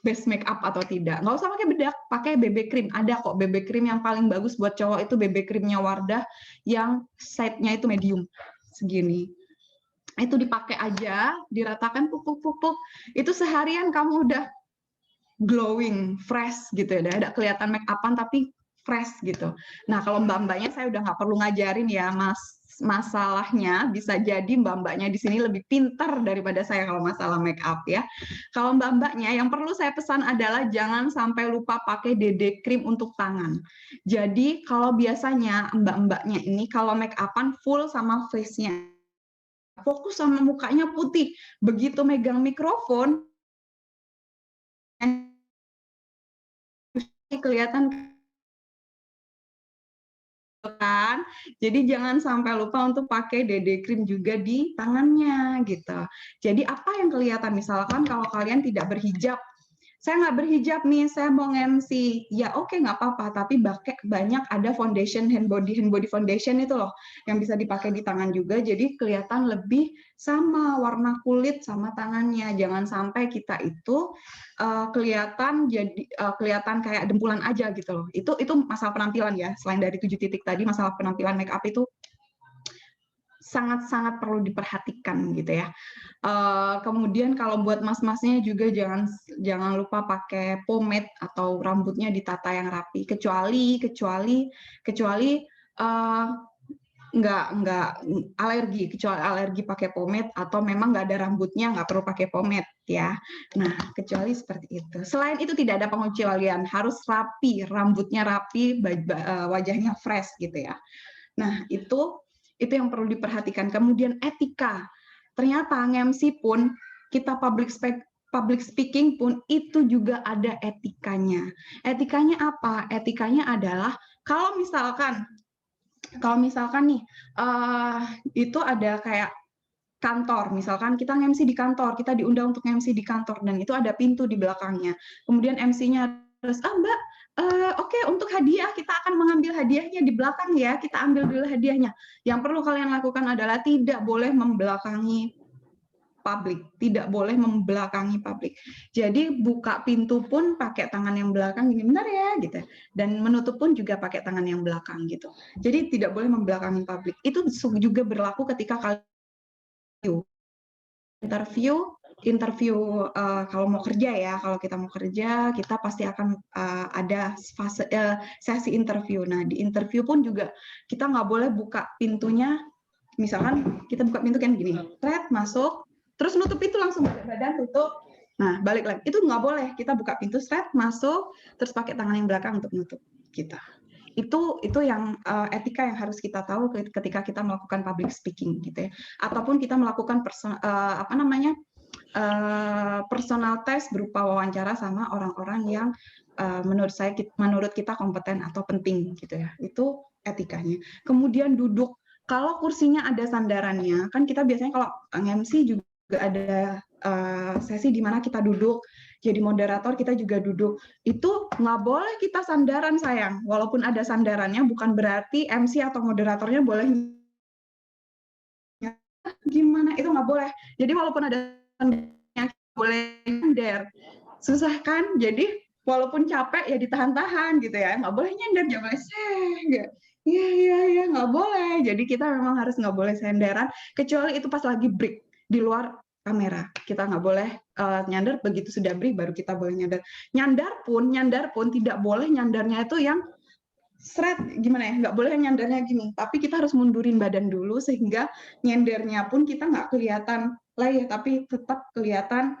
base make up atau tidak. Nggak usah pakai bedak, pakai BB cream. Ada kok BB cream yang paling bagus buat cowok itu BB creamnya Wardah yang shade-nya itu medium segini. Itu dipakai aja, diratakan pupuk-pupuk, itu seharian kamu udah glowing, fresh gitu ya, ada kelihatan make up-an tapi fresh gitu. Nah kalau mbak-mbaknya saya udah nggak perlu ngajarin ya, Mas. Masalahnya bisa jadi mbak-mbaknya di sini lebih pintar daripada saya kalau masalah make up ya. Kalau mbak-mbaknya yang perlu saya pesan adalah jangan sampai lupa pakai DD cream untuk tangan. Jadi kalau biasanya mbak-mbaknya ini kalau make up-an full sama face-nya, fokus sama mukanya putih. Begitu megang mikrofon, kelihatan kan. Jadi jangan sampai lupa untuk pakai DD cream juga di tangannya gitu. Jadi apa yang kelihatan, misalkan kalau kalian tidak berhijab, saya nggak berhijab nih, saya mau nge-MC, ya oke nggak apa-apa, tapi banyak ada foundation, hand body foundation itu loh, yang bisa dipakai di tangan juga, jadi kelihatan lebih sama warna kulit sama tangannya. Jangan sampai kita itu kelihatan kayak dempulan aja gitu loh. Itu masalah penampilan ya, selain dari 7 titik tadi, masalah penampilan make up itu sangat-sangat perlu diperhatikan gitu ya. Kemudian kalau buat mas-masnya juga jangan lupa pakai pomade atau rambutnya ditata yang rapi, kecuali nggak alergi pakai pomade atau memang nggak ada rambutnya nggak perlu pakai pomade ya. Nah kecuali seperti itu. Selain itu tidak ada pengecualian, harus rapi, rambutnya rapi, wajahnya fresh gitu ya. Nah itu yang perlu diperhatikan. Kemudian etika. Ternyata nge-MC pun kita public speaking pun itu juga ada etikanya. Etikanya apa? Etikanya adalah kalau misalkan nih itu ada kayak kantor, misalkan kita nge-MC di kantor, kita diundang untuk nge-MC di kantor dan itu ada pintu di belakangnya. Kemudian MC-nya terus, Mbak, oke, untuk hadiah kita akan mengambil hadiahnya di belakang ya, kita ambil dulu hadiahnya. Yang perlu kalian lakukan adalah tidak boleh membelakangi publik, tidak boleh membelakangi publik. Jadi buka pintu pun pakai tangan yang belakang, ini benar ya, gitu. Dan menutup pun juga pakai tangan yang belakang, gitu. Jadi tidak boleh membelakangi publik. Itu juga berlaku ketika kalian interview kalau mau kerja ya, kalau kita mau kerja kita pasti akan ada fase sesi interview. Nah di interview pun juga kita nggak boleh buka pintunya, misalkan kita buka pintu kan gini, masuk, terus nutup pintu langsung badan tutup. Nah balik lagi, itu nggak boleh, kita buka pintu masuk, terus pakai tangan yang belakang untuk nutup kita. Itu yang etika yang harus kita tahu ketika kita melakukan public speaking gitu ya, ataupun kita melakukan personal test berupa wawancara sama orang-orang yang menurut kita kompeten atau penting gitu ya. Itu etikanya. Kemudian duduk, kalau kursinya ada sandarannya, kan kita biasanya kalau MC juga ada sesi di mana kita duduk, jadi moderator kita juga duduk. Itu nggak boleh kita sandaran sayang. Walaupun ada sandarannya, bukan berarti MC atau moderatornya boleh gimana, itu nggak boleh. Jadi walaupun ada sandarannya boleh nyender. Susah kan? Jadi walaupun capek ya ditahan-tahan gitu ya. Nggak boleh nyender, jangan boleh Iya, nggak boleh. Jadi kita memang harus nggak boleh senderan, kecuali itu pas lagi break di luar kamera. Kita nggak boleh nyandar, begitu sudah break baru kita boleh nyandar. Nyandar pun tidak boleh nyandarnya itu yang seret, gimana ya, nggak boleh nyandarnya gini. Tapi kita harus mundurin badan dulu sehingga nyandarnya pun kita nggak kelihatan layar, tapi tetap kelihatan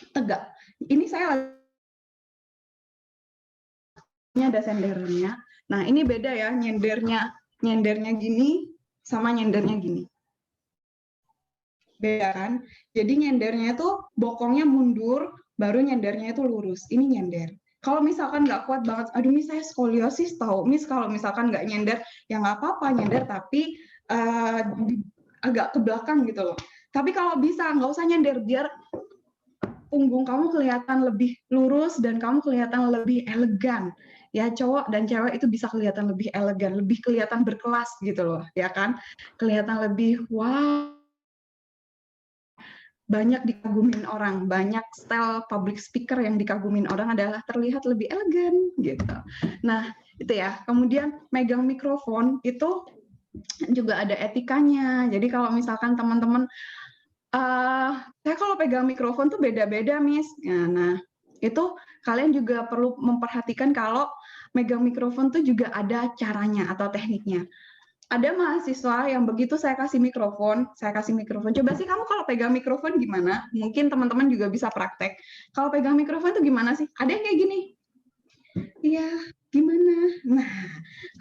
tegak. Ini saya ada senderannya. Nah, ini beda ya, nyendernya gini sama nyendernya gini. Beda kan? Jadi nyendernya itu bokongnya mundur, baru nyendernya itu lurus. Ini nyender. Kalau misalkan nggak kuat banget, aduh Miss saya skoliosis tahu. Miss kalau misalkan nggak nyender, ya nggak apa-apa nyender, tapi agak ke belakang gitu loh. Tapi kalau bisa, nggak usah nyender, biar punggung kamu kelihatan lebih lurus dan kamu kelihatan lebih elegan. Ya cowok dan cewek itu bisa kelihatan lebih elegan, lebih kelihatan berkelas gitu loh, ya kan? Kelihatan lebih wow, banyak dikagumin orang, banyak style public speaker yang dikagumin orang adalah terlihat lebih elegan gitu. Nah, itu ya. Kemudian megang mikrofon itu juga ada etikanya. Jadi kalau misalkan teman-teman saya kalau pegang mikrofon tuh beda-beda, Miss. Nah, itu kalian juga perlu memperhatikan kalau megang mikrofon tuh juga ada caranya atau tekniknya. Ada mahasiswa yang begitu saya kasih mikrofon, coba sih kamu kalau pegang mikrofon gimana? Mungkin teman-teman juga bisa praktek. Kalau pegang mikrofon tuh gimana sih? Ada yang kayak gini. Iya, gimana? Nah,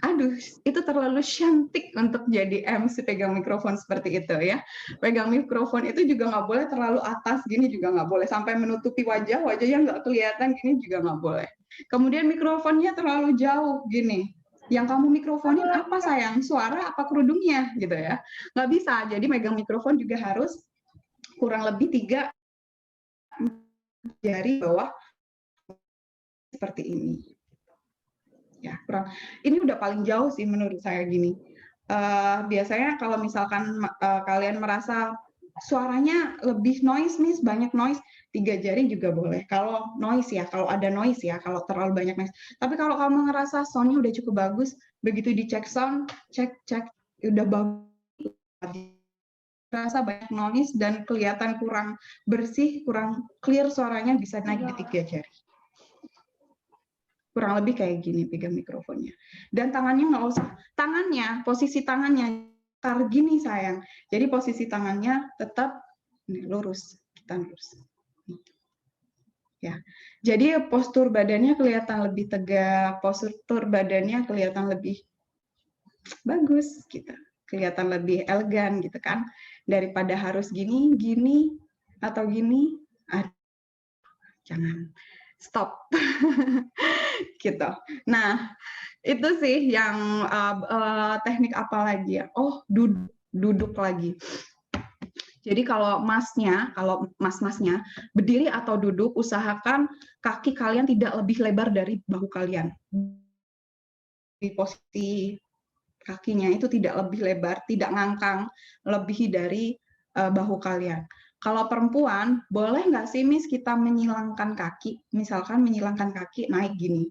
aduh, itu terlalu cantik untuk jadi MC pegang mikrofon seperti itu ya. Pegang mikrofon itu juga nggak boleh terlalu atas gini, juga nggak boleh sampai menutupi wajahnya nggak kelihatan gini juga nggak boleh. Kemudian mikrofonnya terlalu jauh gini. Yang kamu mikrofonin apa sayang? Suara apa kerudungnya gitu ya? Nggak bisa. Jadi megang mikrofon juga harus kurang lebih 3 jari bawah seperti ini. Ya, kurang. Ini udah paling jauh sih menurut saya gini. Biasanya kalau misalkan kalian merasa suaranya lebih noise, Miss, banyak noise, 3 jari juga boleh. Kalau noise ya, kalau ada noise ya, kalau terlalu banyak noise. Tapi kalau kamu ngerasa soundnya udah cukup bagus, begitu dicek sound, cek, udah bagus, rasa banyak noise dan kelihatan kurang bersih, kurang clear suaranya, bisa naik di 3 jari. Kurang lebih kayak gini pegang mikrofonnya. Dan tangannya nggak usah, posisi tangannya tar gini sayang. Jadi posisi tangannya tetap lurus, kita lurus. Ya. Jadi postur badannya kelihatan lebih tegak, postur badannya kelihatan lebih bagus gitu. Kelihatan lebih elegan gitu kan. Daripada harus gini atau gini. Jangan. Stop. Gitu. Nah, itu sih yang teknik apa lagi ya? Oh, duduk lagi. Jadi kalau mas-masnya berdiri atau duduk, usahakan kaki kalian tidak lebih lebar dari bahu kalian. Di posisi kakinya itu tidak lebih lebar, tidak ngangkang lebih dari bahu kalian. Kalau perempuan, boleh nggak sih Miss kita menyilangkan kaki? Misalkan menyilangkan kaki naik gini.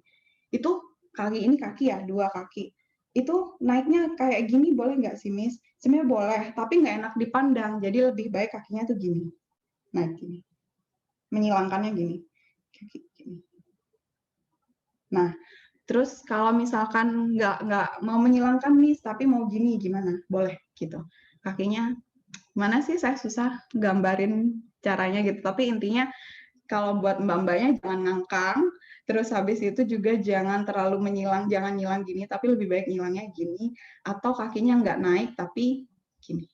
Itu kaki ini kaki ya, 2 kaki. Itu naiknya kayak gini boleh nggak sih Miss? Sebenarnya boleh, tapi nggak enak dipandang. Jadi lebih baik kakinya tuh gini. Naik gini. Menyilangkannya gini. Kaki gini. Nah, terus kalau misalkan nggak mau menyilangkan Miss, tapi mau gini gimana? Boleh gitu. Kakinya mana sih saya susah gambarin caranya gitu. Tapi intinya kalau buat mbak-mbaknya jangan ngangkang, terus habis itu juga jangan terlalu menyilang, jangan nyilang gini, tapi lebih baik nyilangnya gini, atau kakinya nggak naik tapi gini.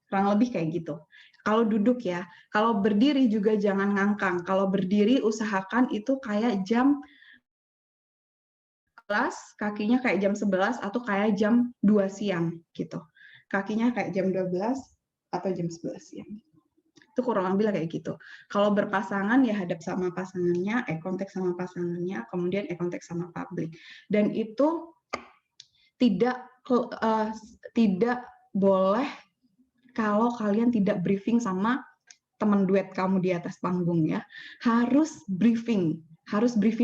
Kurang lebih kayak gitu. Kalau duduk ya, kalau berdiri juga jangan ngangkang. Kalau berdiri usahakan itu kayak jam 11, kakinya kayak jam 11 atau kayak jam 2 siang gitu. Kakinya kayak jam 12 atau jam 11 siang. Itu kurang lebih kayak gitu. Kalau berpasangan ya hadap sama pasangannya, eye contact sama pasangannya, kemudian eye contact sama publik. Dan itu tidak boleh kalau kalian tidak briefing sama teman duet kamu di atas panggung ya. Harus briefing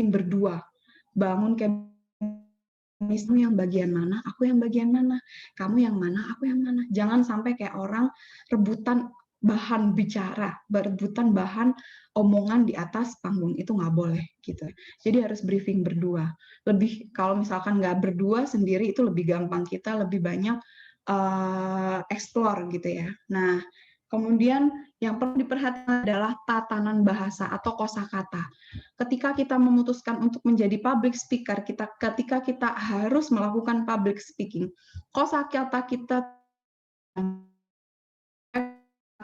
berdua. Bangun chemistry yang bagian mana, aku yang bagian mana, kamu yang mana, aku yang mana. Jangan sampai kayak orang rebutan bahan bicara, berebutan bahan omongan di atas panggung, itu nggak boleh gitu. Jadi harus briefing berdua. Lebih kalau misalkan nggak berdua sendiri itu lebih gampang, kita lebih banyak explore gitu ya. Nah, Kemudian yang perlu diperhatikan adalah tatanan bahasa atau kosakata. Ketika kita memutuskan untuk menjadi public speaker, ketika kita harus melakukan public speaking, kosakata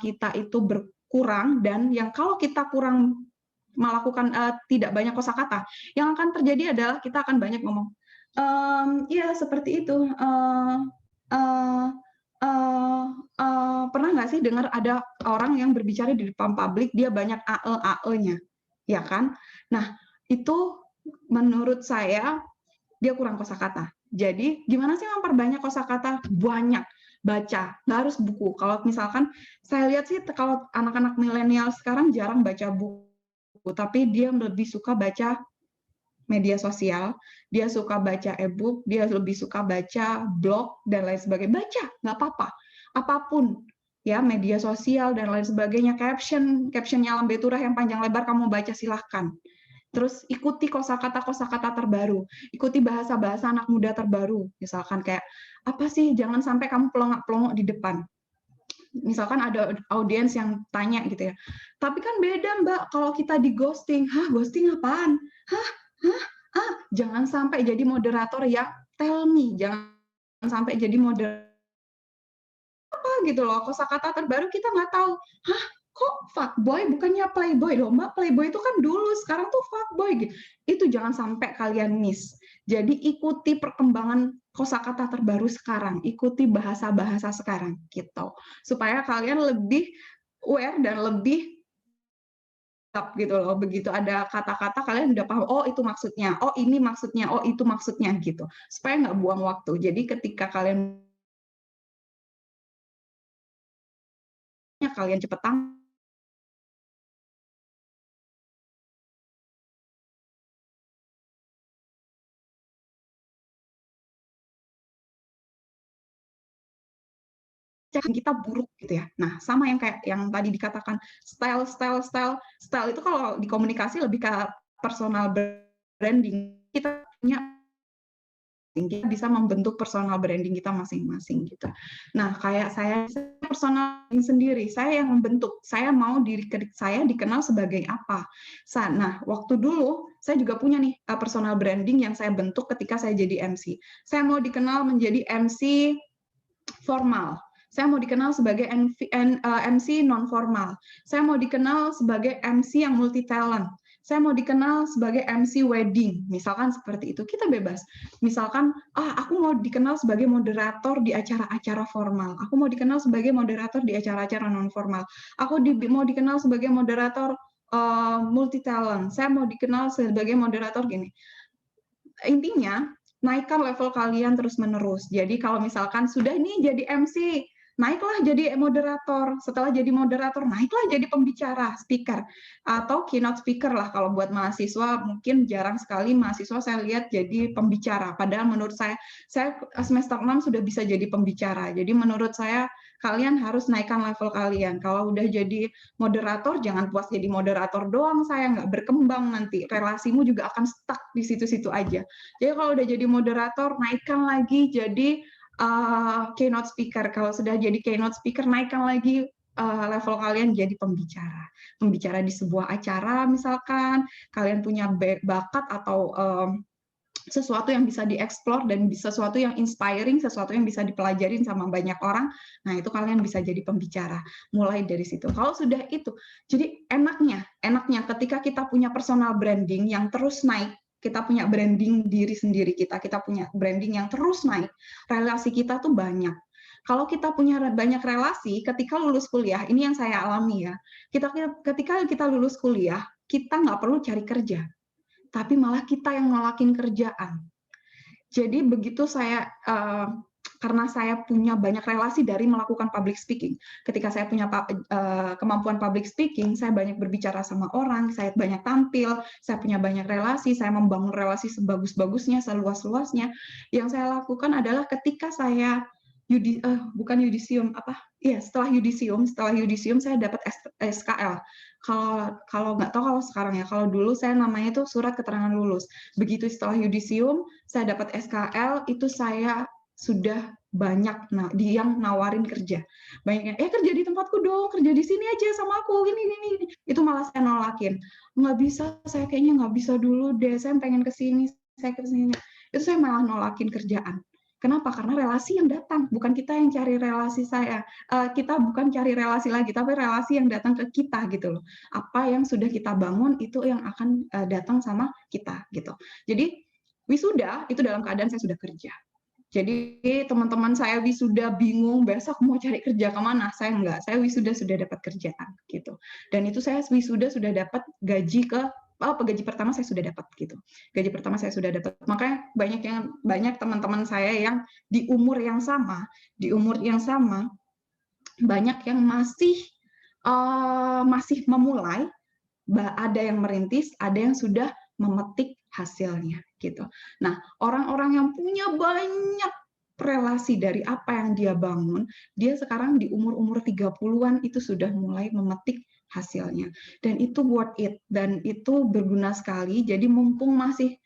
kita itu berkurang, dan yang kalau kita kurang melakukan tidak banyak kosakata, yang akan terjadi adalah kita akan banyak ngomong, ya seperti itu. Pernah nggak sih dengar ada orang yang berbicara di depan publik, dia banyak ae-nya, ya kan? Nah, itu menurut saya dia kurang kosakata. Jadi, gimana sih memperbanyak kosakata? Banyak, baca, nggak harus buku. Kalau misalkan saya lihat sih, kalau anak-anak milenial sekarang jarang baca buku, tapi dia lebih suka baca media sosial, dia suka baca e-book, dia lebih suka baca blog, dan lain sebagainya. Baca, nggak apa-apa. Apapun, ya, media sosial, dan lain sebagainya. Captionnya Lambe Turah yang panjang lebar, kamu baca, silahkan. Terus ikuti kosakata terbaru, ikuti bahasa-bahasa anak muda terbaru. Misalkan kayak, apa sih, jangan sampai kamu pelongok-pelongok di depan. Misalkan ada audiens yang tanya gitu ya, tapi kan beda Mbak kalau kita di ghosting. Hah, ghosting apaan? Jangan sampai jadi moderator ya, tell me, jangan sampai jadi moderator apa gitu loh, kosakata terbaru kita nggak tahu. Hah, kok fuckboy bukannya playboy loh Mbak, playboy itu kan dulu, sekarang tuh fuckboy gitu. Itu jangan sampai kalian miss. Jadi ikuti perkembangan kosakata terbaru sekarang, ikuti bahasa-bahasa sekarang gitu, supaya kalian lebih aware dan lebih gitu loh. Begitu ada kata-kata kalian udah paham, oh itu maksudnya, oh ini maksudnya, oh itu maksudnya gitu, supaya nggak buang waktu. Jadi ketika kalian cepet kita buruk gitu ya. Nah, sama yang kayak yang tadi dikatakan style itu kalau di komunikasi lebih ke personal branding. Kita bisa membentuk personal branding kita masing-masing gitu. Nah, kayak saya personal branding sendiri, saya yang membentuk. Saya mau diri saya dikenal sebagai apa. Nah, waktu dulu saya juga punya nih personal branding yang saya bentuk ketika saya jadi MC. Saya mau dikenal menjadi MC formal. Saya mau dikenal sebagai MC non-formal. Saya mau dikenal sebagai MC yang multi-talent. Saya mau dikenal sebagai MC wedding. Misalkan seperti itu. Kita bebas. Misalkan, aku mau dikenal sebagai moderator di acara-acara formal. Aku mau dikenal sebagai moderator di acara-acara non-formal. Aku mau dikenal sebagai moderator multi-talent. Saya mau dikenal sebagai moderator gini. Intinya, naikkan level kalian terus-menerus. Jadi kalau misalkan sudah ini jadi MC, naiklah jadi moderator. Setelah jadi moderator, naiklah jadi pembicara, speaker, atau keynote speaker lah. Kalau buat mahasiswa, mungkin jarang sekali mahasiswa saya lihat jadi pembicara. Padahal menurut saya semester 6 sudah bisa jadi pembicara. Jadi menurut saya, kalian harus naikkan level kalian. Kalau udah jadi moderator, jangan puas jadi moderator doang, saya nggak berkembang nanti. Relasimu juga akan stuck di situ-situ aja. Jadi kalau udah jadi moderator, naikkan lagi jadi keynote speaker. Kalau sudah jadi keynote speaker, naikkan lagi level kalian jadi pembicara. Pembicara di sebuah acara misalkan, kalian punya bakat atau sesuatu yang bisa dieksplor dan sesuatu yang inspiring, sesuatu yang bisa dipelajarin sama banyak orang, nah itu kalian bisa jadi pembicara. Mulai dari situ. Kalau sudah itu, jadi enaknya ketika kita punya personal branding yang terus naik, kita punya branding diri sendiri kita punya branding yang terus naik, relasi kita tuh banyak. Kalau kita punya banyak relasi, ketika lulus kuliah, ini yang saya alami ya, ketika kita lulus kuliah, kita nggak perlu cari kerja, tapi malah kita yang ngelakin kerjaan. Jadi begitu saya, karena saya punya banyak relasi dari melakukan public speaking. Ketika saya punya kemampuan public speaking, saya banyak berbicara sama orang, saya banyak tampil, saya punya banyak relasi, saya membangun relasi sebagus-bagusnya, seluas-luasnya. Yang saya lakukan adalah ketika saya setelah yudisium saya dapat SKL. Kalau nggak tahu kalau sekarang ya, kalau dulu saya namanya itu surat keterangan lulus. Begitu setelah yudisium saya dapat SKL, itu saya sudah banyak yang nawarin kerja. Banyak yang, kerja di tempatku dong, kerja di sini aja sama aku, ini. Itu malah saya nolakin. Nggak bisa, saya kayaknya nggak bisa dulu deh, saya pengen kesini, saya kesini. Itu saya malah nolakin kerjaan. Kenapa? Karena relasi yang datang, bukan kita yang cari relasi saya. Kita bukan cari relasi lagi, tapi relasi yang datang ke kita gitu loh. Apa yang sudah kita bangun itu yang akan datang sama kita gitu. Jadi wisuda itu dalam keadaan saya sudah kerja. Jadi teman-teman saya wisuda bingung besok mau cari kerja kemana, saya enggak, saya wisuda sudah dapat kerjaan gitu. Dan itu saya wisuda sudah dapat gaji gaji pertama saya sudah dapat gitu. Gaji pertama saya sudah dapat. Makanya banyak teman-teman saya yang di umur yang sama banyak yang masih memulai, ada yang merintis, ada yang sudah memetik hasilnya gitu. Nah, orang-orang yang punya banyak relasi dari apa yang dia bangun, dia sekarang di umur-umur 30-an itu sudah mulai memetik hasilnya. Dan itu worth it, dan itu berguna sekali. Jadi mumpung masih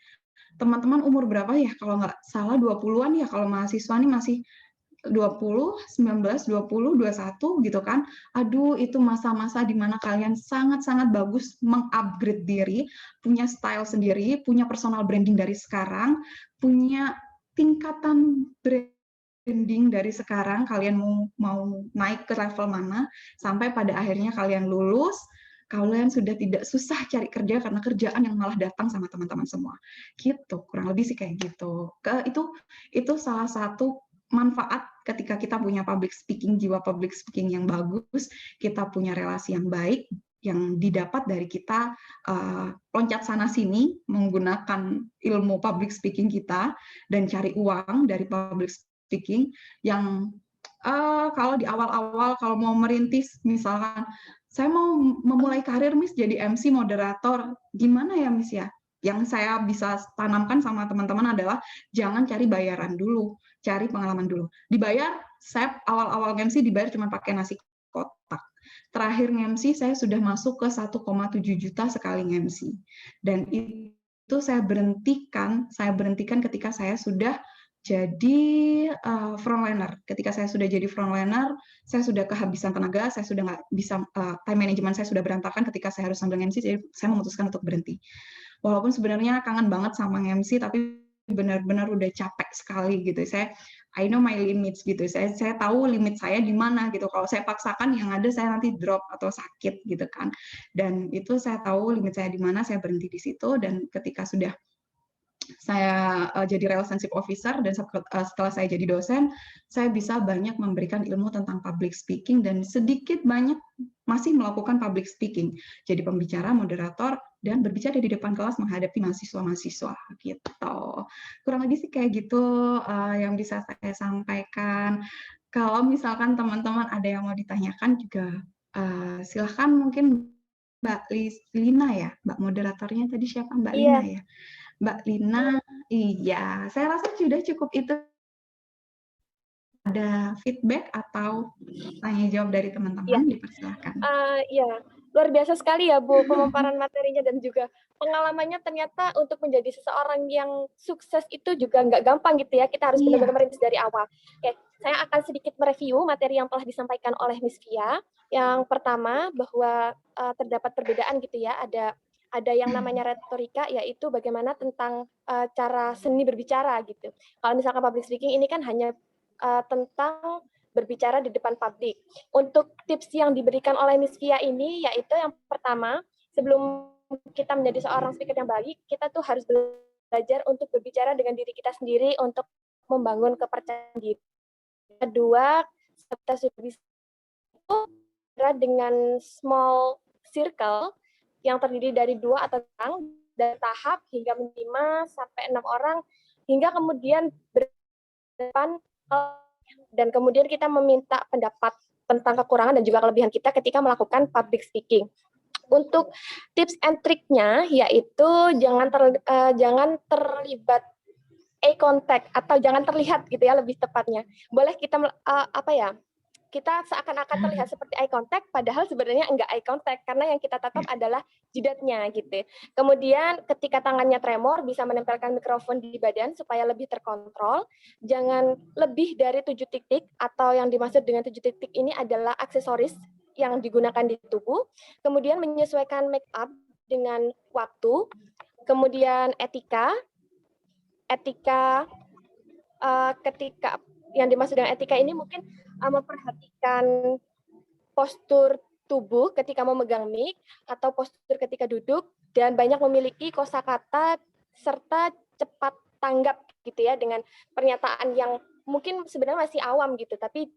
teman-teman umur berapa ya? Kalau nggak salah 20-an ya, kalau mahasiswa nih masih 20, 19, 20, 21 gitu kan. Aduh, itu masa-masa di mana kalian sangat-sangat bagus mengupgrade diri, punya style sendiri, punya personal branding dari sekarang, punya tingkatan branding dari sekarang, kalian mau naik ke level mana, sampai pada akhirnya kalian lulus, kalian sudah tidak susah cari kerja karena kerjaan yang malah datang sama teman-teman semua. Gitu, kurang lebih sih kayak gitu. Itu salah satu manfaat ketika kita punya public speaking, jiwa public speaking yang bagus, kita punya relasi yang baik, yang didapat dari kita loncat sana-sini menggunakan ilmu public speaking kita, dan cari uang dari public speaking, yang kalau di awal-awal, kalau mau merintis, misalkan, saya mau memulai karir, Miss, jadi MC, moderator, gimana ya, Miss ya? Yang saya bisa tanamkan sama teman-teman adalah, jangan cari bayaran dulu, cari pengalaman dulu. Dibayar, saya awal-awal MC dibayar cuma pakai nasi kotak. Terakhir MC saya sudah masuk ke 1,7 juta sekali MC. Dan itu saya berhentikan ketika saya sudah jadi frontliner. Ketika saya sudah jadi frontliner, saya sudah kehabisan tenaga, saya sudah nggak bisa, time management saya sudah berantakan ketika saya harus sambil MC, jadi saya memutuskan untuk berhenti. Walaupun sebenarnya kangen banget sama MC, tapi benar-benar udah capek sekali gitu. I know my limits gitu. Saya tahu limit saya di mana gitu. Kalau saya paksakan, yang ada saya nanti drop atau sakit gitu kan. Dan itu saya tahu limit saya di mana, saya berhenti di situ. Dan ketika sudah saya jadi relationship officer, dan setelah saya jadi dosen, saya bisa banyak memberikan ilmu tentang public speaking, dan sedikit banyak masih melakukan public speaking. Jadi pembicara, moderator, dan berbicara di depan kelas menghadapi mahasiswa-mahasiswa gitu. Kurang lebih sih kayak gitu yang bisa saya sampaikan. Kalau misalkan teman-teman ada yang mau ditanyakan juga silahkan, mungkin Mbak Lina ya, Mbak moderatornya tadi siapa? Mbak Lina ya? Mbak Lina, iya, saya rasa sudah cukup itu. Ada feedback atau tanya jawab dari teman-teman, dipersilakan. Iya, luar biasa sekali ya Bu, pemaparan materinya dan juga pengalamannya. Ternyata untuk menjadi seseorang yang sukses itu juga nggak gampang gitu ya, kita harus benar-benar merintis dari awal. Oke, saya akan sedikit mereview materi yang telah disampaikan oleh Miss Via. Yang pertama, bahwa terdapat perbedaan gitu ya, ada yang namanya retorika, yaitu bagaimana tentang cara seni berbicara gitu. Kalau misalkan public speaking ini kan hanya tentang berbicara di depan publik. Untuk tips yang diberikan oleh Miss Via ini, yaitu yang pertama, sebelum kita menjadi seorang speaker yang baik, kita tuh harus belajar untuk berbicara dengan diri kita sendiri, untuk membangun kepercayaan diri. Kedua, kita sudah bisa dengan small circle, yang terdiri dari 2 atau 3 orang, dari tahap hingga 5 sampai 6 orang, hingga kemudian berdepan, dan kemudian kita meminta pendapat tentang kekurangan dan juga kelebihan kita ketika melakukan public speaking. Untuk tips and triknya, yaitu jangan terlibat eye contact, atau jangan terlihat gitu ya, lebih tepatnya. Boleh kita kita seakan-akan terlihat seperti eye contact, padahal sebenarnya enggak eye contact, karena yang kita tatap adalah jidatnya gitu. Kemudian ketika tangannya tremor, bisa menempelkan mikrofon di badan supaya lebih terkontrol. Jangan lebih dari 7 titik, atau yang dimaksud dengan 7 titik ini adalah aksesoris yang digunakan di tubuh. Kemudian menyesuaikan make up dengan waktu. Kemudian etika ketika yang dimaksud dengan etika ini mungkin memperhatikan postur tubuh ketika memegang mic atau postur ketika duduk, dan banyak memiliki kosakata serta cepat tanggap gitu ya, dengan pernyataan yang mungkin sebenarnya masih awam gitu, tapi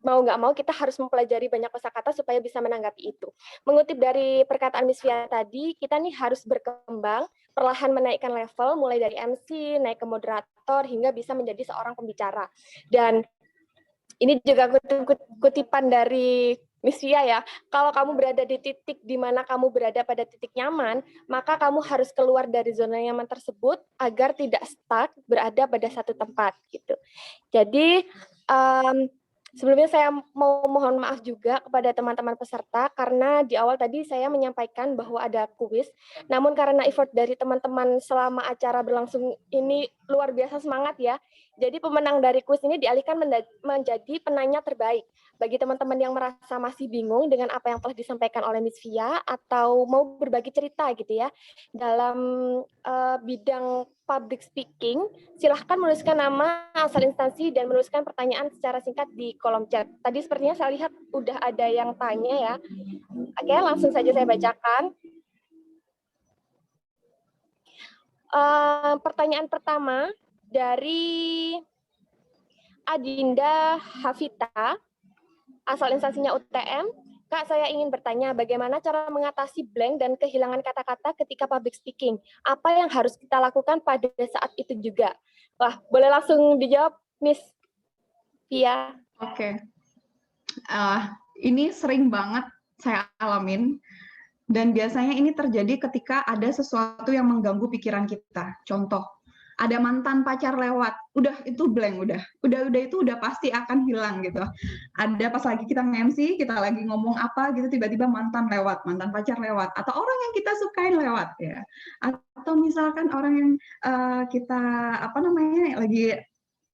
mau nggak mau kita harus mempelajari banyak kosakata supaya bisa menanggapi itu. Mengutip dari perkataan Miss Via tadi, kita nih harus berkembang, perlahan menaikkan level, mulai dari MC, naik ke moderator, hingga bisa menjadi seorang pembicara. Dan ini juga kutipan dari Miss Via ya, kalau kamu berada di titik di mana kamu berada pada titik nyaman, maka kamu harus keluar dari zona nyaman tersebut agar tidak stuck berada pada satu tempat gitu. Jadi sebelumnya saya mau mohon maaf juga kepada teman-teman peserta, karena di awal tadi saya menyampaikan bahwa ada kuis, namun karena effort dari teman-teman selama acara berlangsung ini luar biasa semangat ya, jadi pemenang dari kuis ini dialihkan menjadi penanya terbaik. Bagi teman-teman yang merasa masih bingung dengan apa yang telah disampaikan oleh Miss Via, atau mau berbagi cerita gitu ya, dalam bidang public speaking, silahkan menuliskan nama, asal instansi, dan menuliskan pertanyaan secara singkat di kolom chat. Tadi sepertinya saya lihat udah ada yang tanya ya. Oke, langsung saja saya bacakan. Pertanyaan pertama dari Adinda Hafita, asal instansinya UTM. Kak, saya ingin bertanya, bagaimana cara mengatasi blank dan kehilangan kata-kata ketika public speaking? Apa yang harus kita lakukan pada saat itu juga? Wah, boleh langsung dijawab, Miss Via. Oke. Ini sering banget saya alamin, dan biasanya ini terjadi ketika ada sesuatu yang mengganggu pikiran kita. Contoh, ada mantan pacar lewat, udah itu blank, udah itu udah pasti akan hilang gitu. Ada pas lagi kita nge-MC, kita lagi ngomong apa gitu, tiba-tiba mantan pacar lewat, atau orang yang kita sukain lewat ya, atau misalkan orang yang kita lagi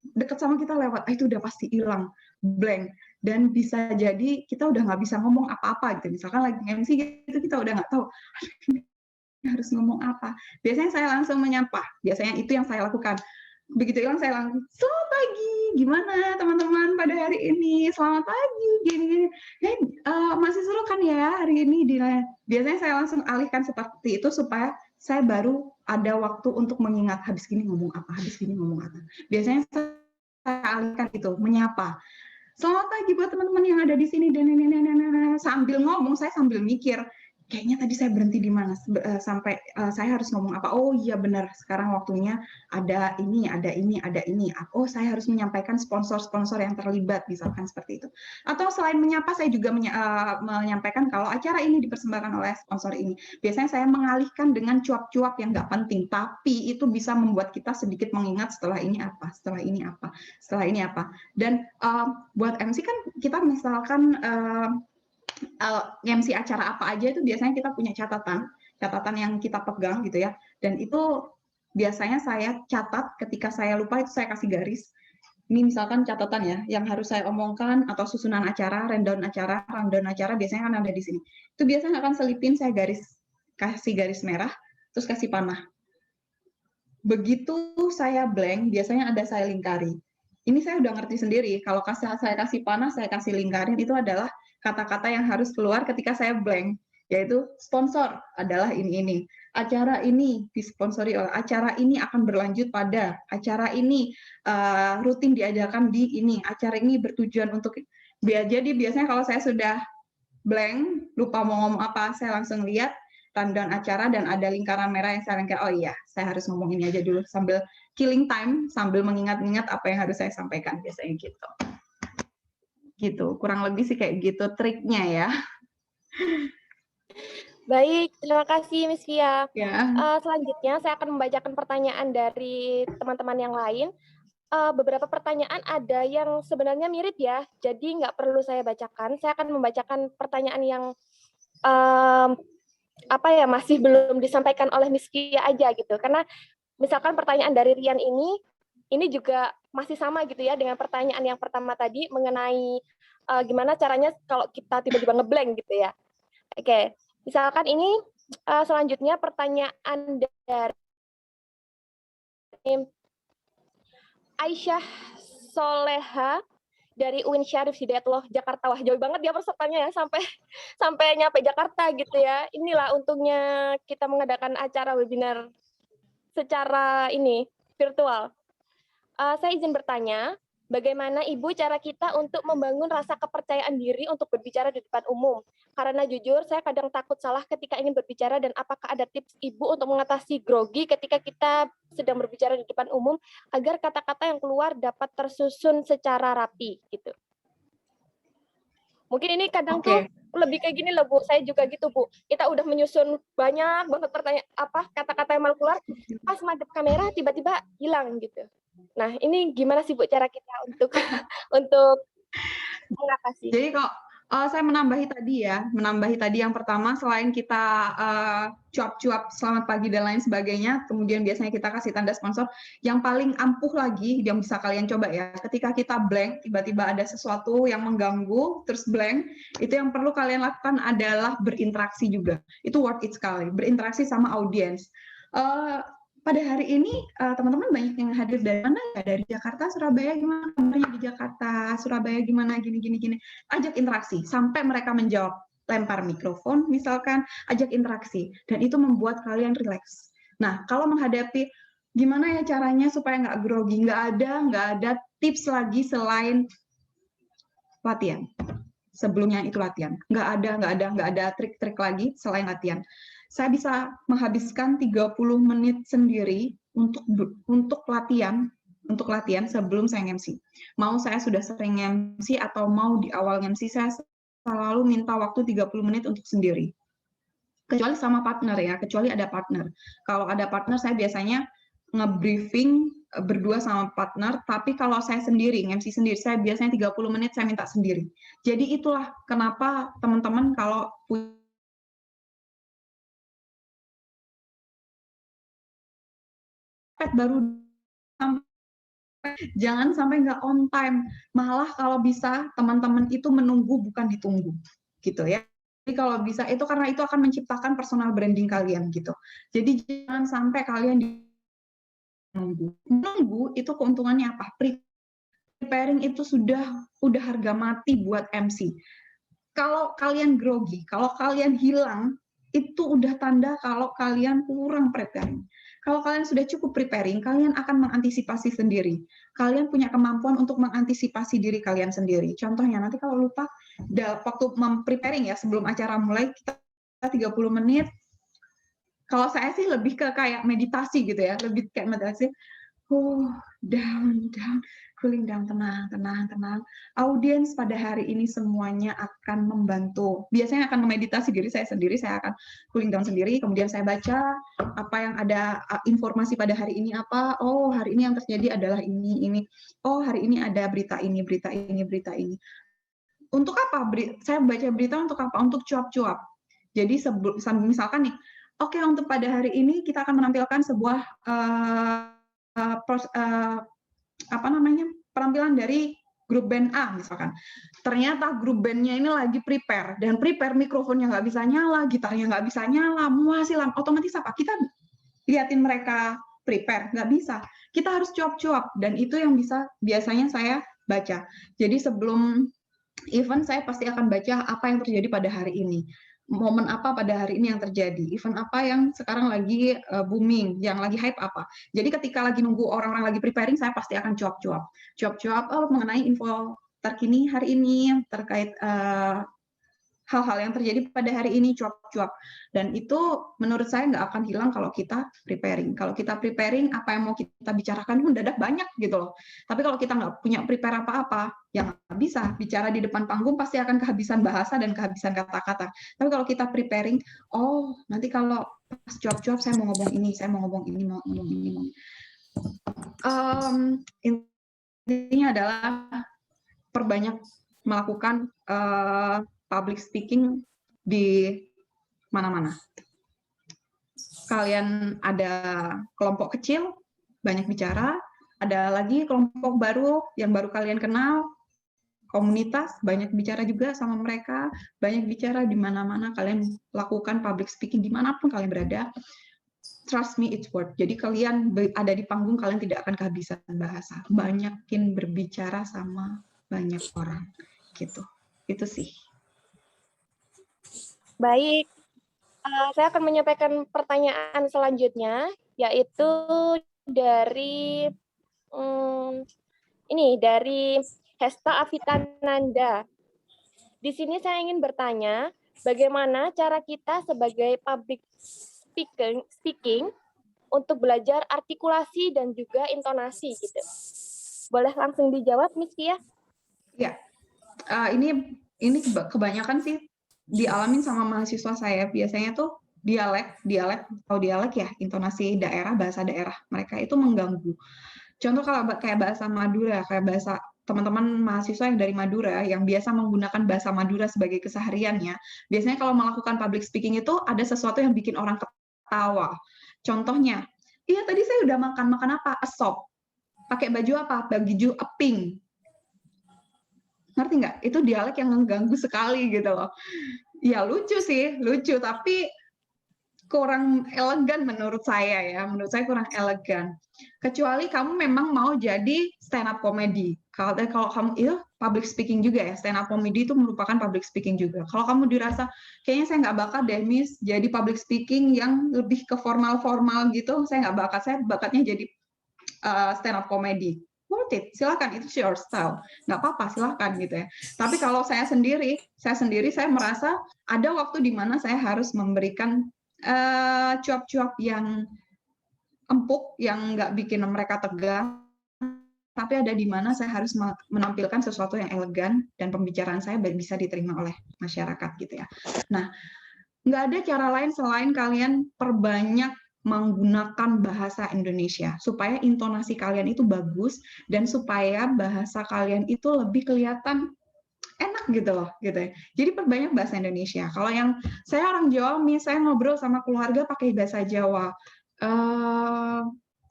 deket sama kita lewat, itu udah pasti hilang, blank. Dan bisa jadi kita udah nggak bisa ngomong apa-apa gitu. Misalkan lagi MC gitu, kita udah nggak tahu harus ngomong apa. Biasanya saya langsung menyapa. Biasanya itu yang saya lakukan. Begitu hilang, saya langsung, selamat pagi, gimana teman-teman pada hari ini? Selamat pagi, gini-gini. Masih seru kan ya hari ini? Biasanya saya langsung alihkan seperti itu supaya saya baru ada waktu untuk mengingat habis gini ngomong apa. Biasanya saya alihkan itu, menyapa. Selamat pagi buat teman-teman yang ada di sini, dan sambil ngomong saya sambil mikir, kayaknya tadi saya berhenti di mana sampai saya harus ngomong apa. Oh iya benar, sekarang waktunya ada ini. Oh, saya harus menyampaikan sponsor-sponsor yang terlibat, misalkan seperti itu. Atau selain menyapa, saya juga menyampaikan kalau acara ini dipersembahkan oleh sponsor ini. Biasanya saya mengalihkan dengan cuap-cuap yang nggak penting, tapi itu bisa membuat kita sedikit mengingat setelah ini apa. Dan buat MC kan kita misalkan MC acara apa aja itu biasanya kita punya catatan yang kita pegang gitu ya, dan itu biasanya saya catat. Ketika saya lupa itu saya kasih garis. Ini misalkan catatan ya yang harus saya omongkan, atau susunan acara, rundown acara biasanya kan ada di sini. Itu biasanya akan selipin saya kasih garis merah, terus kasih panah. Begitu saya blank, biasanya ada saya lingkari. Ini saya udah ngerti sendiri, kalau saya kasih panah, saya kasih lingkarin, itu adalah kata-kata yang harus keluar ketika saya blank, yaitu sponsor adalah ini. Acara ini disponsori oleh, acara ini akan berlanjut pada, acara ini rutin diadakan di ini, acara ini bertujuan untuk. Jadi biasanya kalau saya sudah blank, lupa mau ngomong apa, saya langsung lihat rundown acara dan ada lingkaran merah yang saya lingkar, oh iya, saya harus ngomong ini aja dulu, sambil killing time, sambil mengingat-ingat apa yang harus saya sampaikan, biasanya gitu. Gitu, kurang lebih sih kayak gitu triknya ya. Baik, terima kasih Miss Via. Ya. Selanjutnya saya akan membacakan pertanyaan dari teman-teman yang lain. beberapa pertanyaan ada yang sebenarnya mirip ya, jadi nggak perlu saya bacakan. Saya akan membacakan pertanyaan yang masih belum disampaikan oleh Miss Kia aja gitu. Karena misalkan pertanyaan dari Rian ini juga masih sama gitu ya dengan pertanyaan yang pertama tadi mengenai gimana caranya kalau kita tiba-tiba ngeblank gitu ya. Oke, misalkan ini selanjutnya pertanyaan dari Aisyah Soleha dari UIN Syarif Hidayatullah Jakarta. Wah, jauh banget dia pesertanya ya sampai nyampe Jakarta gitu ya. Inilah untungnya kita mengadakan acara webinar secara ini virtual. Saya izin bertanya, bagaimana Ibu cara kita untuk membangun rasa kepercayaan diri untuk berbicara di depan umum? Karena jujur, saya kadang takut salah ketika ingin berbicara, dan apakah ada tips Ibu untuk mengatasi grogi ketika kita sedang berbicara di depan umum agar kata-kata yang keluar dapat tersusun secara rapi gitu. Mungkin ini kadang tuh lebih kayak gini loh Bu, saya juga gitu Bu. Kita udah menyusun banyak banget pertanyaan kata-kata yang mau keluar, pas madep kamera tiba-tiba hilang gitu. Nah, ini gimana sih Bu cara kita untuk mengatasi? Jadi kalau saya menambahi tadi yang pertama, selain kita cuap-cuap selamat pagi dan lain sebagainya, kemudian biasanya kita kasih tanda sponsor, yang paling ampuh lagi yang bisa kalian coba ya, ketika kita blank, tiba-tiba ada sesuatu yang mengganggu, terus blank, itu yang perlu kalian lakukan adalah berinteraksi juga. Itu worth it sekali, berinteraksi sama audiens. Pada hari ini teman-teman banyak yang hadir dari mana ya? Dari Jakarta, Surabaya, gimana kabarnya di Jakarta, Surabaya gimana, gini. Ajak interaksi sampai mereka menjawab, lempar mikrofon misalkan, ajak interaksi, dan itu membuat kalian rileks. Nah, kalau menghadapi gimana ya caranya supaya nggak grogi, nggak ada tips lagi selain latihan. Sebelumnya itu latihan, nggak ada trik-trik lagi selain latihan. Saya bisa menghabiskan 30 menit sendiri untuk latihan sebelum saya MC. Mau saya sudah sering MC atau mau di awal MC, saya selalu minta waktu 30 menit untuk sendiri. Kecuali sama partner ya, kecuali ada partner. Kalau ada partner, saya biasanya nge-briefing berdua sama partner, tapi kalau saya sendiri, MC sendiri, saya biasanya 30 menit saya minta sendiri. Jadi itulah kenapa teman-teman kalau baru jangan sampai nggak on time. Malah kalau bisa teman-teman itu menunggu bukan ditunggu, gitu ya. Jadi kalau bisa itu karena itu akan menciptakan personal branding kalian gitu. Jadi jangan sampai kalian menunggu itu keuntungannya apa? Preparing itu sudah harga mati buat MC. Kalau kalian grogi, kalau kalian hilang, itu udah tanda kalau kalian kurang preparing. Kalau kalian sudah cukup preparing, kalian akan mengantisipasi sendiri. Kalian punya kemampuan untuk mengantisipasi diri kalian sendiri. Contohnya, nanti kalau lupa, waktu preparing ya, sebelum acara mulai, kita 30 menit. Kalau saya sih lebih ke kayak meditasi gitu ya, lebih kayak meditasi. Down, cooling down, tenang. Audiens pada hari ini semuanya akan membantu. Biasanya akan memeditasi diri saya sendiri, saya akan cooling down sendiri, kemudian saya baca apa yang ada informasi pada hari ini apa. Oh, hari ini yang terjadi adalah ini. Oh, hari ini ada berita ini. Untuk apa? Saya baca berita untuk apa? Untuk cuap-cuap. Jadi misalkan nih, oke, untuk pada hari ini kita akan menampilkan sebuah penampilan dari grup band A misalkan. Ternyata grup bandnya ini lagi prepare mikrofonnya nggak bisa nyala, gitarnya nggak bisa nyala, muasilam, otomatis apa? Kita liatin mereka prepare, nggak bisa. Kita harus cuap-cuap, dan itu yang biasanya saya baca. Jadi sebelum event saya pasti akan baca apa yang terjadi pada hari ini. Momen apa pada hari ini yang terjadi, event apa yang sekarang lagi booming, yang lagi hype apa. Jadi ketika lagi nunggu orang-orang lagi preparing, saya pasti akan cuap-cuap mengenai info terkini hari ini terkait hal-hal yang terjadi pada hari ini, cuap-cuap. Dan itu menurut saya nggak akan hilang kalau kita preparing. Kalau kita preparing, apa yang mau kita bicarakan mendadak banyak gitu loh. Tapi kalau kita nggak punya prepare apa-apa, ya nggak bisa. Bicara di depan panggung pasti akan kehabisan bahasa dan kehabisan kata-kata. Tapi kalau kita preparing, oh nanti kalau pas cuap-cuap saya mau ngomong ini, mau ngomong ini. intinya adalah perbanyak melakukan public speaking di mana-mana. Kalian ada kelompok kecil, banyak bicara, ada lagi kelompok baru yang baru kalian kenal, komunitas, banyak bicara juga sama mereka, banyak bicara di mana-mana kalian lakukan public speaking dimanapun kalian berada. Trust me, it's worth. Jadi kalian ada di panggung, kalian tidak akan kehabisan bahasa. Banyakin berbicara sama banyak orang, gitu. Itu sih. Baik, saya akan menyampaikan pertanyaan selanjutnya, yaitu dari dari Hesta Avitananda. Di sini saya ingin bertanya, bagaimana cara kita sebagai public speaking untuk belajar artikulasi dan juga intonasi gitu. Boleh langsung dijawab, Miss Kia? Ya, ini kebanyakan sih dialamin sama mahasiswa saya. Biasanya tuh dialek ya, intonasi daerah, bahasa daerah mereka itu mengganggu. Contoh kalau kayak bahasa Madura, kayak bahasa teman-teman mahasiswa yang dari Madura yang biasa menggunakan bahasa Madura sebagai kesehariannya, biasanya kalau melakukan public speaking itu ada sesuatu yang bikin orang ketawa. Contohnya, iya tadi saya udah makan apa? Sop. Pakai baju apa? Baju pink. Ngerti nggak? Itu dialek yang mengganggu sekali gitu loh. Ya lucu sih, lucu, tapi kurang elegan menurut saya ya. Menurut saya kurang elegan. Kecuali kamu memang mau jadi stand up comedy. Kalau kamu itu public speaking juga ya, stand up comedy itu merupakan public speaking juga. Kalau kamu dirasa kayaknya saya nggak bakat deh Miss jadi public speaking yang lebih ke formal gitu, saya nggak bakat, saya bakatnya jadi stand up comedy. Worth it, silakan, itu your style, nggak apa-apa, silakan gitu ya. Tapi kalau saya sendiri saya merasa ada waktu di mana saya harus memberikan cuap-cuap yang empuk, yang nggak bikin mereka tegang, tapi ada di mana saya harus menampilkan sesuatu yang elegan dan pembicaraan saya bisa diterima oleh masyarakat gitu ya. Nah, nggak ada cara lain selain kalian perbanyak menggunakan bahasa Indonesia supaya intonasi kalian itu bagus dan supaya bahasa kalian itu lebih kelihatan enak gitu loh gitu ya. Jadi perbanyak bahasa Indonesia. Kalau yang saya orang Jawa, saya ngobrol sama keluarga pakai bahasa Jawa,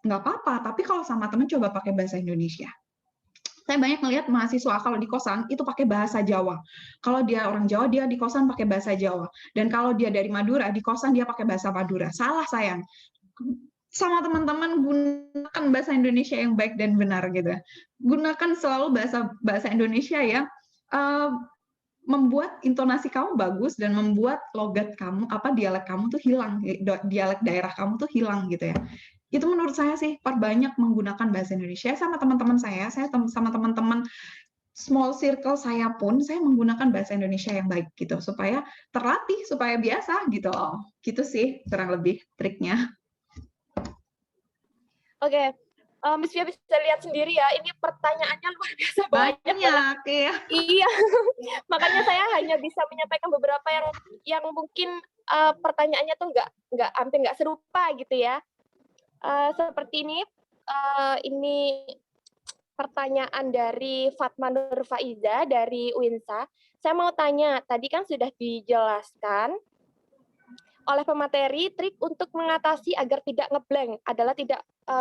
nggak apa-apa. Tapi kalau sama teman coba pakai bahasa Indonesia. Saya banyak melihat mahasiswa kalau di kosan itu pakai bahasa Jawa. Kalau dia orang Jawa, dia di kosan pakai bahasa Jawa. Dan kalau dia dari Madura, di kosan dia pakai bahasa Madura. Salah sayang. Sama teman-teman gunakan bahasa Indonesia yang baik dan benar gitu. Gunakan selalu bahasa Indonesia yang membuat intonasi kamu bagus dan membuat logat kamu, dialek kamu tuh hilang, dialek daerah kamu tuh hilang gitu ya. Itu menurut saya sih perbanyak menggunakan bahasa Indonesia. Sama teman-teman saya sama teman-teman small circle saya pun saya menggunakan bahasa Indonesia yang baik gitu supaya terlatih, supaya biasa gitu loh. Gitu sih kurang lebih triknya. Oke. Miss Fia bisa lihat sendiri ya, ini pertanyaannya luar biasa banyak ya. Iya, makanya saya hanya bisa menyampaikan beberapa yang mungkin pertanyaannya tuh hampir nggak serupa gitu ya. Seperti ini pertanyaan dari Fatma Nur Faiza dari UINSA. Saya mau tanya, tadi kan sudah dijelaskan oleh pemateri trik untuk mengatasi agar tidak ngeblank adalah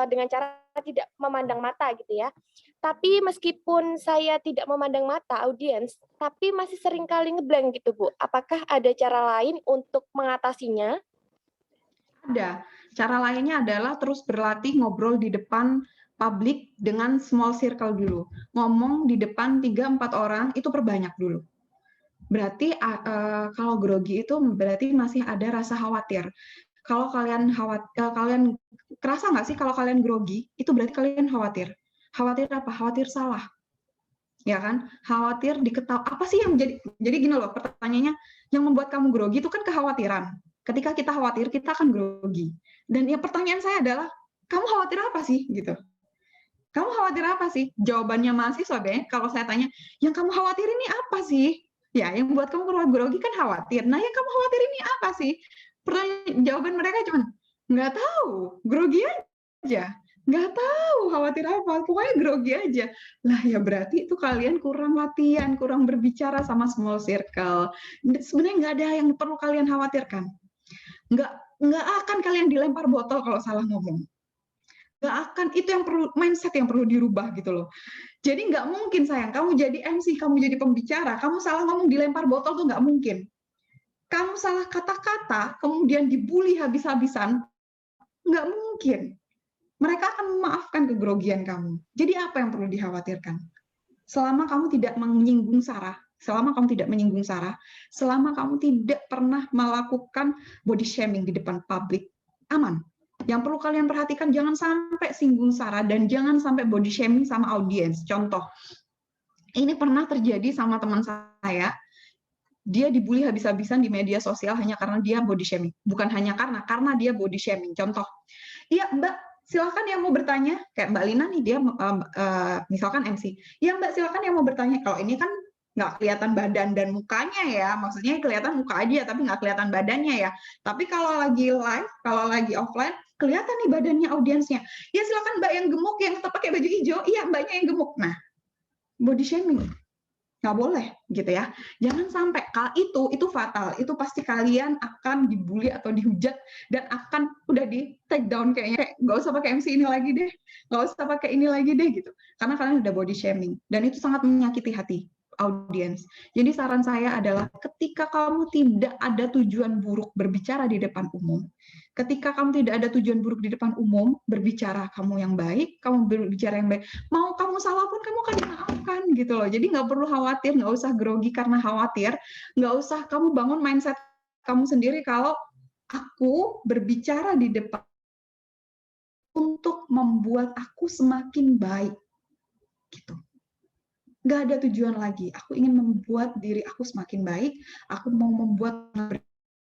dengan cara tidak memandang mata gitu ya. Tapi meskipun saya tidak memandang mata audiens, tapi masih sering kali ngeblank gitu Bu. Apakah ada cara lain untuk mengatasinya? Ada. Cara lainnya adalah terus berlatih ngobrol di depan publik dengan small circle dulu. Ngomong di depan 3-4 orang itu perbanyak dulu. Berarti kalau grogi itu berarti masih ada rasa khawatir. Kalau kalian kalian kerasa nggak sih kalau kalian grogi, itu berarti kalian khawatir. Khawatir apa? Khawatir salah. Ya kan? Khawatir diketahui. Apa sih yang jadi gini loh pertanyaannya, yang membuat kamu grogi itu kan kekhawatiran. Ketika kita khawatir, kita akan grogi. Dan ya pertanyaan saya adalah, kamu khawatir apa sih gitu? Kamu khawatir apa sih? Jawabannya mahasiswa kalau saya tanya, yang kamu khawatir ini apa sih? Ya, yang buat kamu grogi kan khawatir. Nah, yang kamu khawatir ini apa sih? Jawaban mereka cuma, nggak tahu, grogi aja. Nggak tahu khawatir apa, pokoknya grogi aja. Lah ya berarti itu kalian kurang latihan, kurang berbicara sama small circle. Sebenarnya nggak ada yang perlu kalian khawatirkan. Nggak akan kalian dilempar botol kalau salah ngomong. Nggak akan, itu yang perlu, mindset yang perlu dirubah gitu loh. Jadi nggak mungkin sayang, kamu jadi MC, kamu jadi pembicara, kamu salah ngomong dilempar botol tuh nggak mungkin. Kamu salah kata-kata, kemudian dibully habis-habisan, nggak mungkin. Mereka akan memaafkan kegrogian kamu. Jadi apa yang perlu dikhawatirkan? Selama kamu tidak menyinggung Sarah, selama kamu tidak pernah melakukan body shaming di depan publik, aman. Yang perlu kalian perhatikan, jangan sampai singgung Sarah dan jangan sampai body shaming sama audiens. Contoh, ini pernah terjadi sama teman saya, dia dibully habis-habisan di media sosial hanya karena dia body shaming. Bukan hanya karena dia body shaming. Contoh, iya Mbak, silakan yang mau bertanya, kayak Mbak Lina nih, dia misalkan MC, ya Mbak silakan yang mau bertanya. Kalau ini kan nggak kelihatan badan dan mukanya ya, maksudnya kelihatan muka aja tapi nggak kelihatan badannya ya. Tapi kalau lagi live, kalau lagi offline, kelihatan nih badannya audiensnya. Ya silakan Mbak yang gemuk, yang tetap pakai baju hijau, iya Mbaknya yang gemuk. Nah, body shaming nggak boleh gitu ya, jangan sampai. Itu fatal, itu pasti kalian akan dibully atau dihujat dan akan udah di take down kayaknya, nggak usah pakai MC ini lagi deh, nggak usah pakai ini lagi deh gitu, karena kalian udah body shaming dan itu sangat menyakiti hati audiens. Jadi saran saya adalah ketika kamu tidak ada tujuan buruk berbicara di depan umum, ketika kamu tidak ada tujuan buruk di depan umum, berbicara kamu yang baik, kamu berbicara yang baik, mau kamu salah pun kamu akan dimaafkan gitu loh. Jadi nggak perlu khawatir, nggak usah grogi karena khawatir, nggak usah kamu bangun mindset kamu sendiri kalau aku berbicara di depan untuk membuat aku semakin baik gitu. Nggak ada tujuan lagi. Aku ingin membuat diri aku semakin baik. Aku mau membuat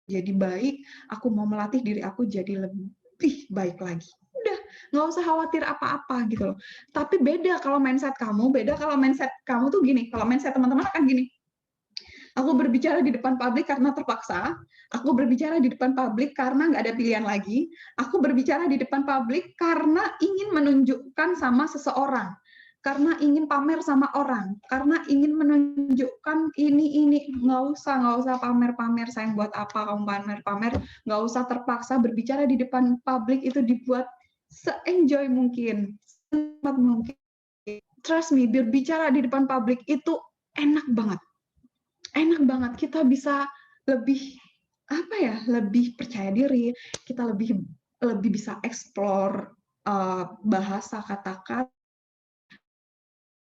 jadi baik. Aku mau melatih diri aku jadi lebih baik lagi. Udah, nggak usah khawatir apa-apa gitu loh. Tapi beda kalau mindset kamu tuh gini. Kalau mindset teman-teman akan gini. Aku berbicara di depan publik karena terpaksa. Aku berbicara di depan publik karena nggak ada pilihan lagi. Aku berbicara di depan publik karena ingin menunjukkan sama seseorang. Karena ingin pamer sama orang, karena ingin menunjukkan ini, nggak usah pamer-pamer, sayang buat apa kamu pamer-pamer, nggak usah terpaksa berbicara di depan publik, itu dibuat se-enjoy mungkin, sempat mungkin. Trust me, berbicara di depan publik itu enak banget, kita bisa lebih lebih percaya diri, kita lebih bisa explore bahasa kata-kata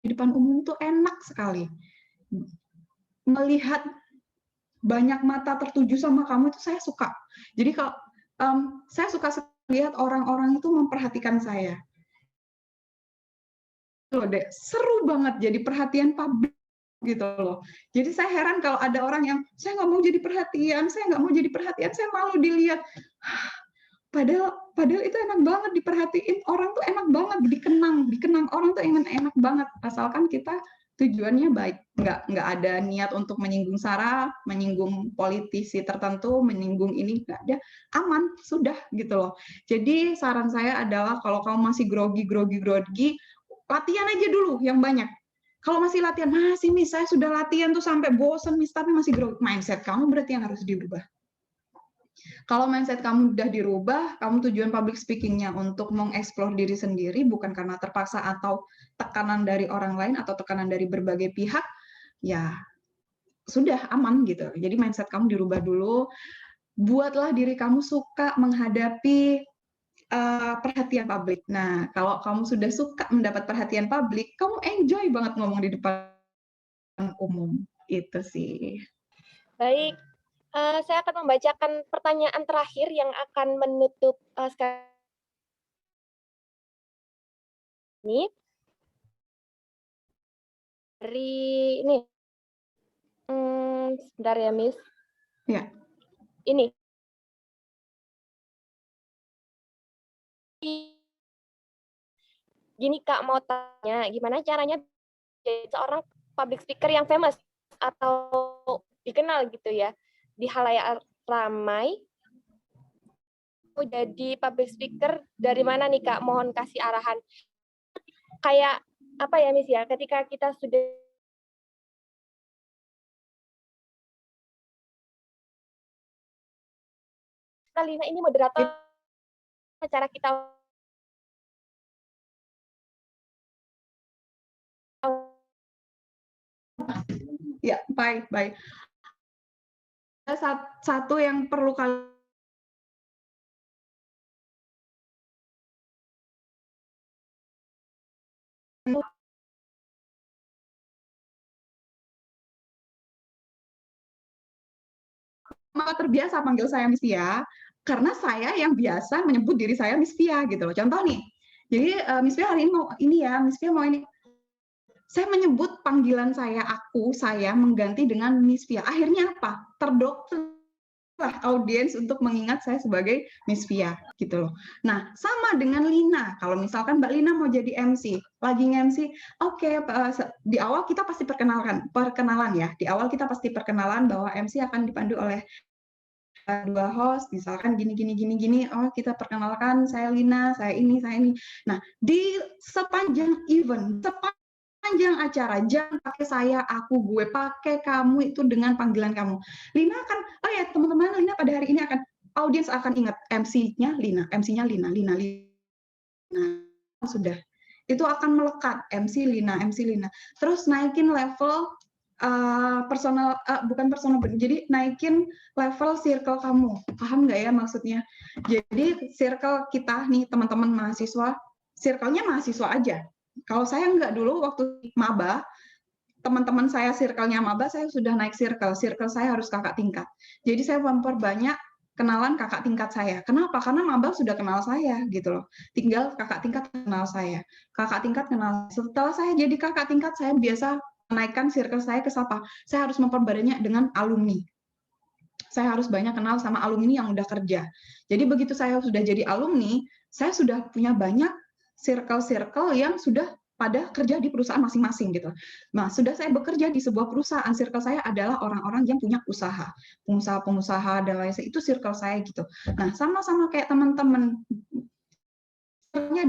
di depan umum tuh enak sekali. Melihat banyak mata tertuju sama kamu itu saya suka. Jadi kalau saya suka lihat orang-orang itu memperhatikan saya. Loh deh, seru banget jadi perhatian publik gitu loh. Jadi saya heran kalau ada orang yang saya nggak mau jadi perhatian, saya malu dilihat. Padahal itu enak banget diperhatiin, orang tuh enak banget dikenang orang tuh enak banget, asalkan kita tujuannya baik, nggak ada niat untuk menyinggung Sarah, menyinggung politisi tertentu, menyinggung ini, nggak ada, aman, sudah gitu loh. Jadi saran saya adalah kalau kamu masih grogi, latihan aja dulu yang banyak. Kalau masih latihan, masih nih saya sudah latihan tuh sampai bosan nih, tapi masih grogi, mindset kamu berarti yang harus dirubah. Kalau mindset kamu udah dirubah, kamu tujuan public speaking-nya untuk mengeksplor diri sendiri, bukan karena terpaksa atau tekanan dari orang lain atau tekanan dari berbagai pihak, ya sudah aman gitu. Jadi mindset kamu dirubah dulu, buatlah diri kamu suka menghadapi perhatian publik. Nah, kalau kamu sudah suka mendapat perhatian publik, kamu enjoy banget ngomong di depan umum. Itu sih. Baik, saya akan membacakan pertanyaan terakhir yang akan menutup ini. Dari ini, sebentar ya, Miss. Ya. Ini. Gini Kak, mau tanya, gimana caranya jadi seorang public speaker yang famous atau dikenal gitu ya, di halayak ramai, jadi public speaker dari mana nih Kak? Mohon kasih arahan. Kayak apa ya Miss ya, ketika kita sudah Lina ini moderator acara kita Ya, baik, baik. Ada satu yang perlu kalian terbiasa panggil saya Miss Tia, karena saya yang biasa menyebut diri saya Miss Tia gitu loh. Contoh nih, jadi Miss Tia hari ini mau ini ya, Miss Tia mau ini. Saya menyebut panggilan saya mengganti dengan Miss Tia. Akhirnya apa? Terdoktrin lah audiens untuk mengingat saya sebagai Miss Via gitu loh. Nah, sama dengan Lina. Kalau misalkan Mbak Lina mau jadi MC, lagi nge-MC, oke, di awal kita pasti perkenalan ya. Di awal kita pasti perkenalan bahwa MC akan dipandu oleh dua host, misalkan gini. Oh, kita perkenalkan, saya Lina, saya ini. Nah, di sepanjang event, sepanjang acara, jangan pakai saya, aku, gue, pakai kamu itu dengan panggilan kamu. Lina akan, oh ya teman-teman, Lina pada hari ini audiens akan ingat MC-nya Lina, Lina. Sudah. Itu akan melekat, MC Lina. Terus naikin level personal, bukan personal, jadi naikin level circle kamu. Paham nggak ya maksudnya? Jadi circle kita nih, teman-teman mahasiswa, circle-nya mahasiswa aja. Kalau saya nggak dulu waktu maba, teman-teman saya circle-nya maba, saya sudah naik circle saya harus kakak tingkat. Jadi saya memperbanyak kenalan kakak tingkat saya. Kenapa? Karena maba sudah kenal saya gitu loh. Tinggal kakak tingkat kenal saya. Kakak tingkat kenal. Setelah saya jadi kakak tingkat, saya biasa menaikkan circle saya ke siapa? Saya harus memperbanyak dengan alumni. Saya harus banyak kenal sama alumni yang udah kerja. Jadi begitu saya sudah jadi alumni, saya sudah punya banyak circle-circle yang sudah pada kerja di perusahaan masing-masing gitu. Nah, sudah saya bekerja di sebuah perusahaan, circle saya adalah orang-orang yang punya usaha, pengusaha-pengusaha dan lain sebagainya, itu circle saya gitu. Nah, sama-sama kayak teman-teman, circle-nya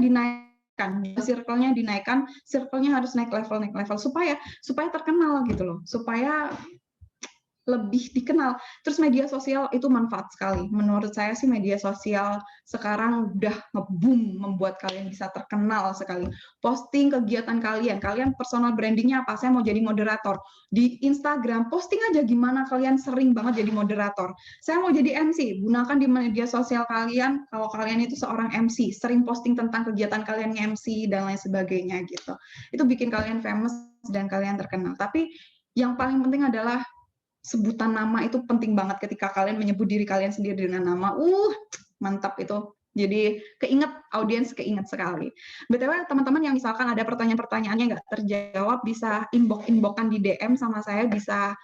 dinaikkan, circle-nya harus naik level supaya terkenal gitu loh, supaya lebih dikenal. Terus media sosial itu manfaat sekali. Menurut saya sih media sosial sekarang udah nge-boom, membuat kalian bisa terkenal sekali. Posting kegiatan kalian personal brandingnya apa? Saya mau jadi moderator. Di Instagram, posting aja gimana kalian sering banget jadi moderator. Saya mau jadi MC, gunakan di media sosial kalian, kalau kalian itu seorang MC, sering posting tentang kegiatan kalian MC dan lain sebagainya gitu. Itu bikin kalian famous dan kalian terkenal. Tapi yang paling penting adalah sebutan nama itu penting banget ketika kalian menyebut diri kalian sendiri dengan nama. Mantap itu. Jadi audiens keinget sekali. BTW teman-teman yang misalkan ada pertanyaan-pertanyaannya nggak terjawab, bisa inbox-inboxan di DM sama saya, bisa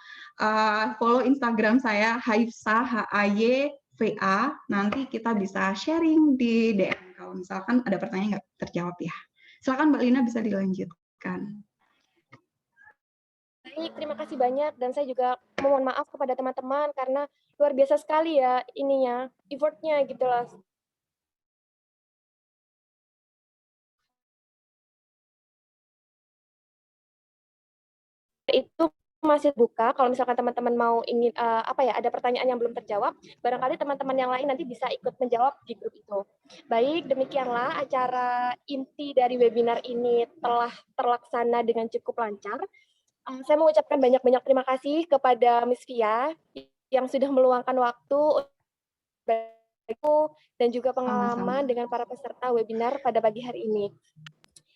follow Instagram saya, Haifsa, HAYVA. Nanti kita bisa sharing di DM kalau misalkan ada pertanyaan nggak terjawab ya. Silakan Mbak Lina, bisa dilanjutkan. Baik, terima kasih banyak dan saya juga mohon maaf kepada teman-teman karena luar biasa sekali ya ininya, effort-nya gitu loh. Itu masih buka, kalau misalkan teman-teman mau ingin ada pertanyaan yang belum terjawab, barangkali teman-teman yang lain nanti bisa ikut menjawab di grup itu. Baik, demikianlah acara inti dari webinar ini telah terlaksana dengan cukup lancar. Saya mengucapkan banyak-banyak terima kasih kepada Miss Via yang sudah meluangkan waktu dan juga pengalaman dengan para peserta webinar pada pagi hari ini.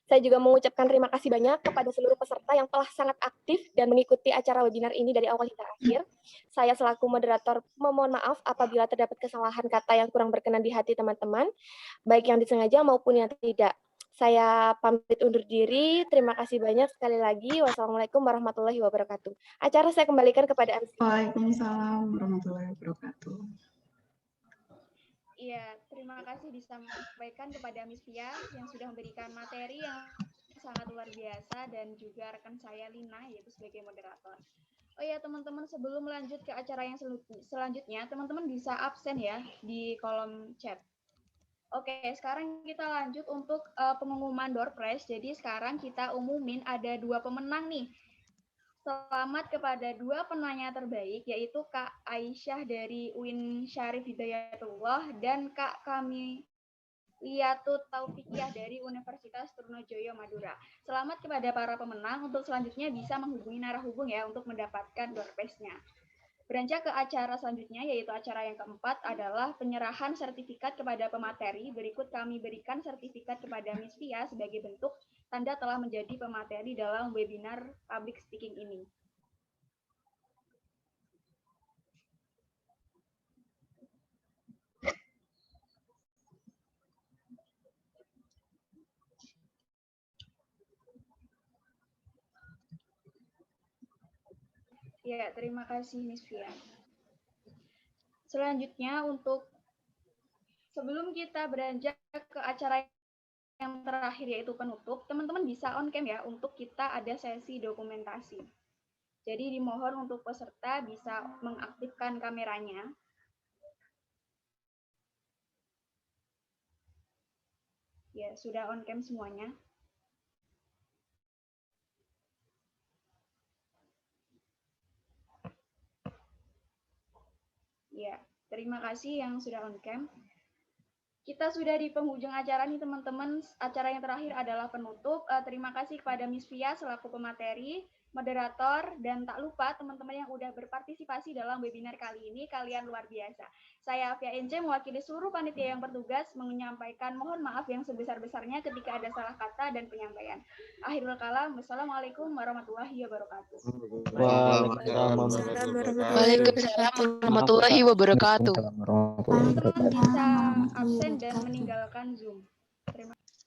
Saya juga mengucapkan terima kasih banyak kepada seluruh peserta yang telah sangat aktif dan mengikuti acara webinar ini dari awal hingga akhir. Saya selaku moderator memohon maaf apabila terdapat kesalahan kata yang kurang berkenan di hati teman-teman, baik yang disengaja maupun yang tidak. Saya pamit undur diri. Terima kasih banyak sekali lagi. Wassalamualaikum warahmatullahi wabarakatuh. Acara saya kembalikan kepada MC. Waalaikumsalam warahmatullahi wabarakatuh. Iya, terima kasih disampaikan kepada Miss Via yang sudah memberikan materi yang sangat luar biasa dan juga rekan saya Lina yaitu sebagai moderator. Oh ya teman-teman, sebelum lanjut ke acara yang selanjutnya, teman-teman bisa absen ya di kolom chat. Oke, sekarang kita lanjut untuk pengumuman door prize. Jadi sekarang kita umumin ada 2 pemenang nih. Selamat kepada 2 penanya terbaik, yaitu Kak Aisyah dari UIN Syarif Hidayatullah dan Kak Liatut Taufikiyah dari Universitas Trunojoyo Madura. Selamat kepada para pemenang. Untuk selanjutnya bisa menghubungi narahubung ya untuk mendapatkan door prize-nya. Beranjak ke acara selanjutnya, yaitu acara yang keempat adalah penyerahan sertifikat kepada pemateri. Berikut kami berikan sertifikat kepada Miss Pia sebagai bentuk tanda telah menjadi pemateri dalam webinar public speaking ini. Ya, terima kasih Miss Pia. Selanjutnya sebelum kita beranjak ke acara yang terakhir yaitu penutup, teman-teman bisa on cam ya untuk kita ada sesi dokumentasi. Jadi dimohon untuk peserta bisa mengaktifkan kameranya. Ya, sudah on cam semuanya. Ya, terima kasih yang sudah on cam. Kita sudah di penghujung acara nih teman-teman. Acara yang terakhir adalah penutup. Terima kasih kepada Miss Pia selaku pemateri, moderator, dan tak lupa teman-teman yang udah berpartisipasi dalam webinar kali ini. Kalian luar biasa. Saya Afia NC mewakili seluruh panitia yang bertugas menyampaikan mohon maaf yang sebesar-besarnya ketika ada salah kata dan penyampaian. Akhirul kalam, wassalamualaikum warahmatullahi wabarakatuh. Waalaikumsalam warahmatullahi wabarakatuh. Teman-teman bisa absen dan meninggalkan Zoom. Terima kasih.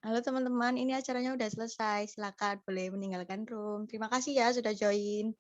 Halo teman-teman, ini acaranya udah selesai. Silakan boleh meninggalkan room. Terima kasih ya sudah join.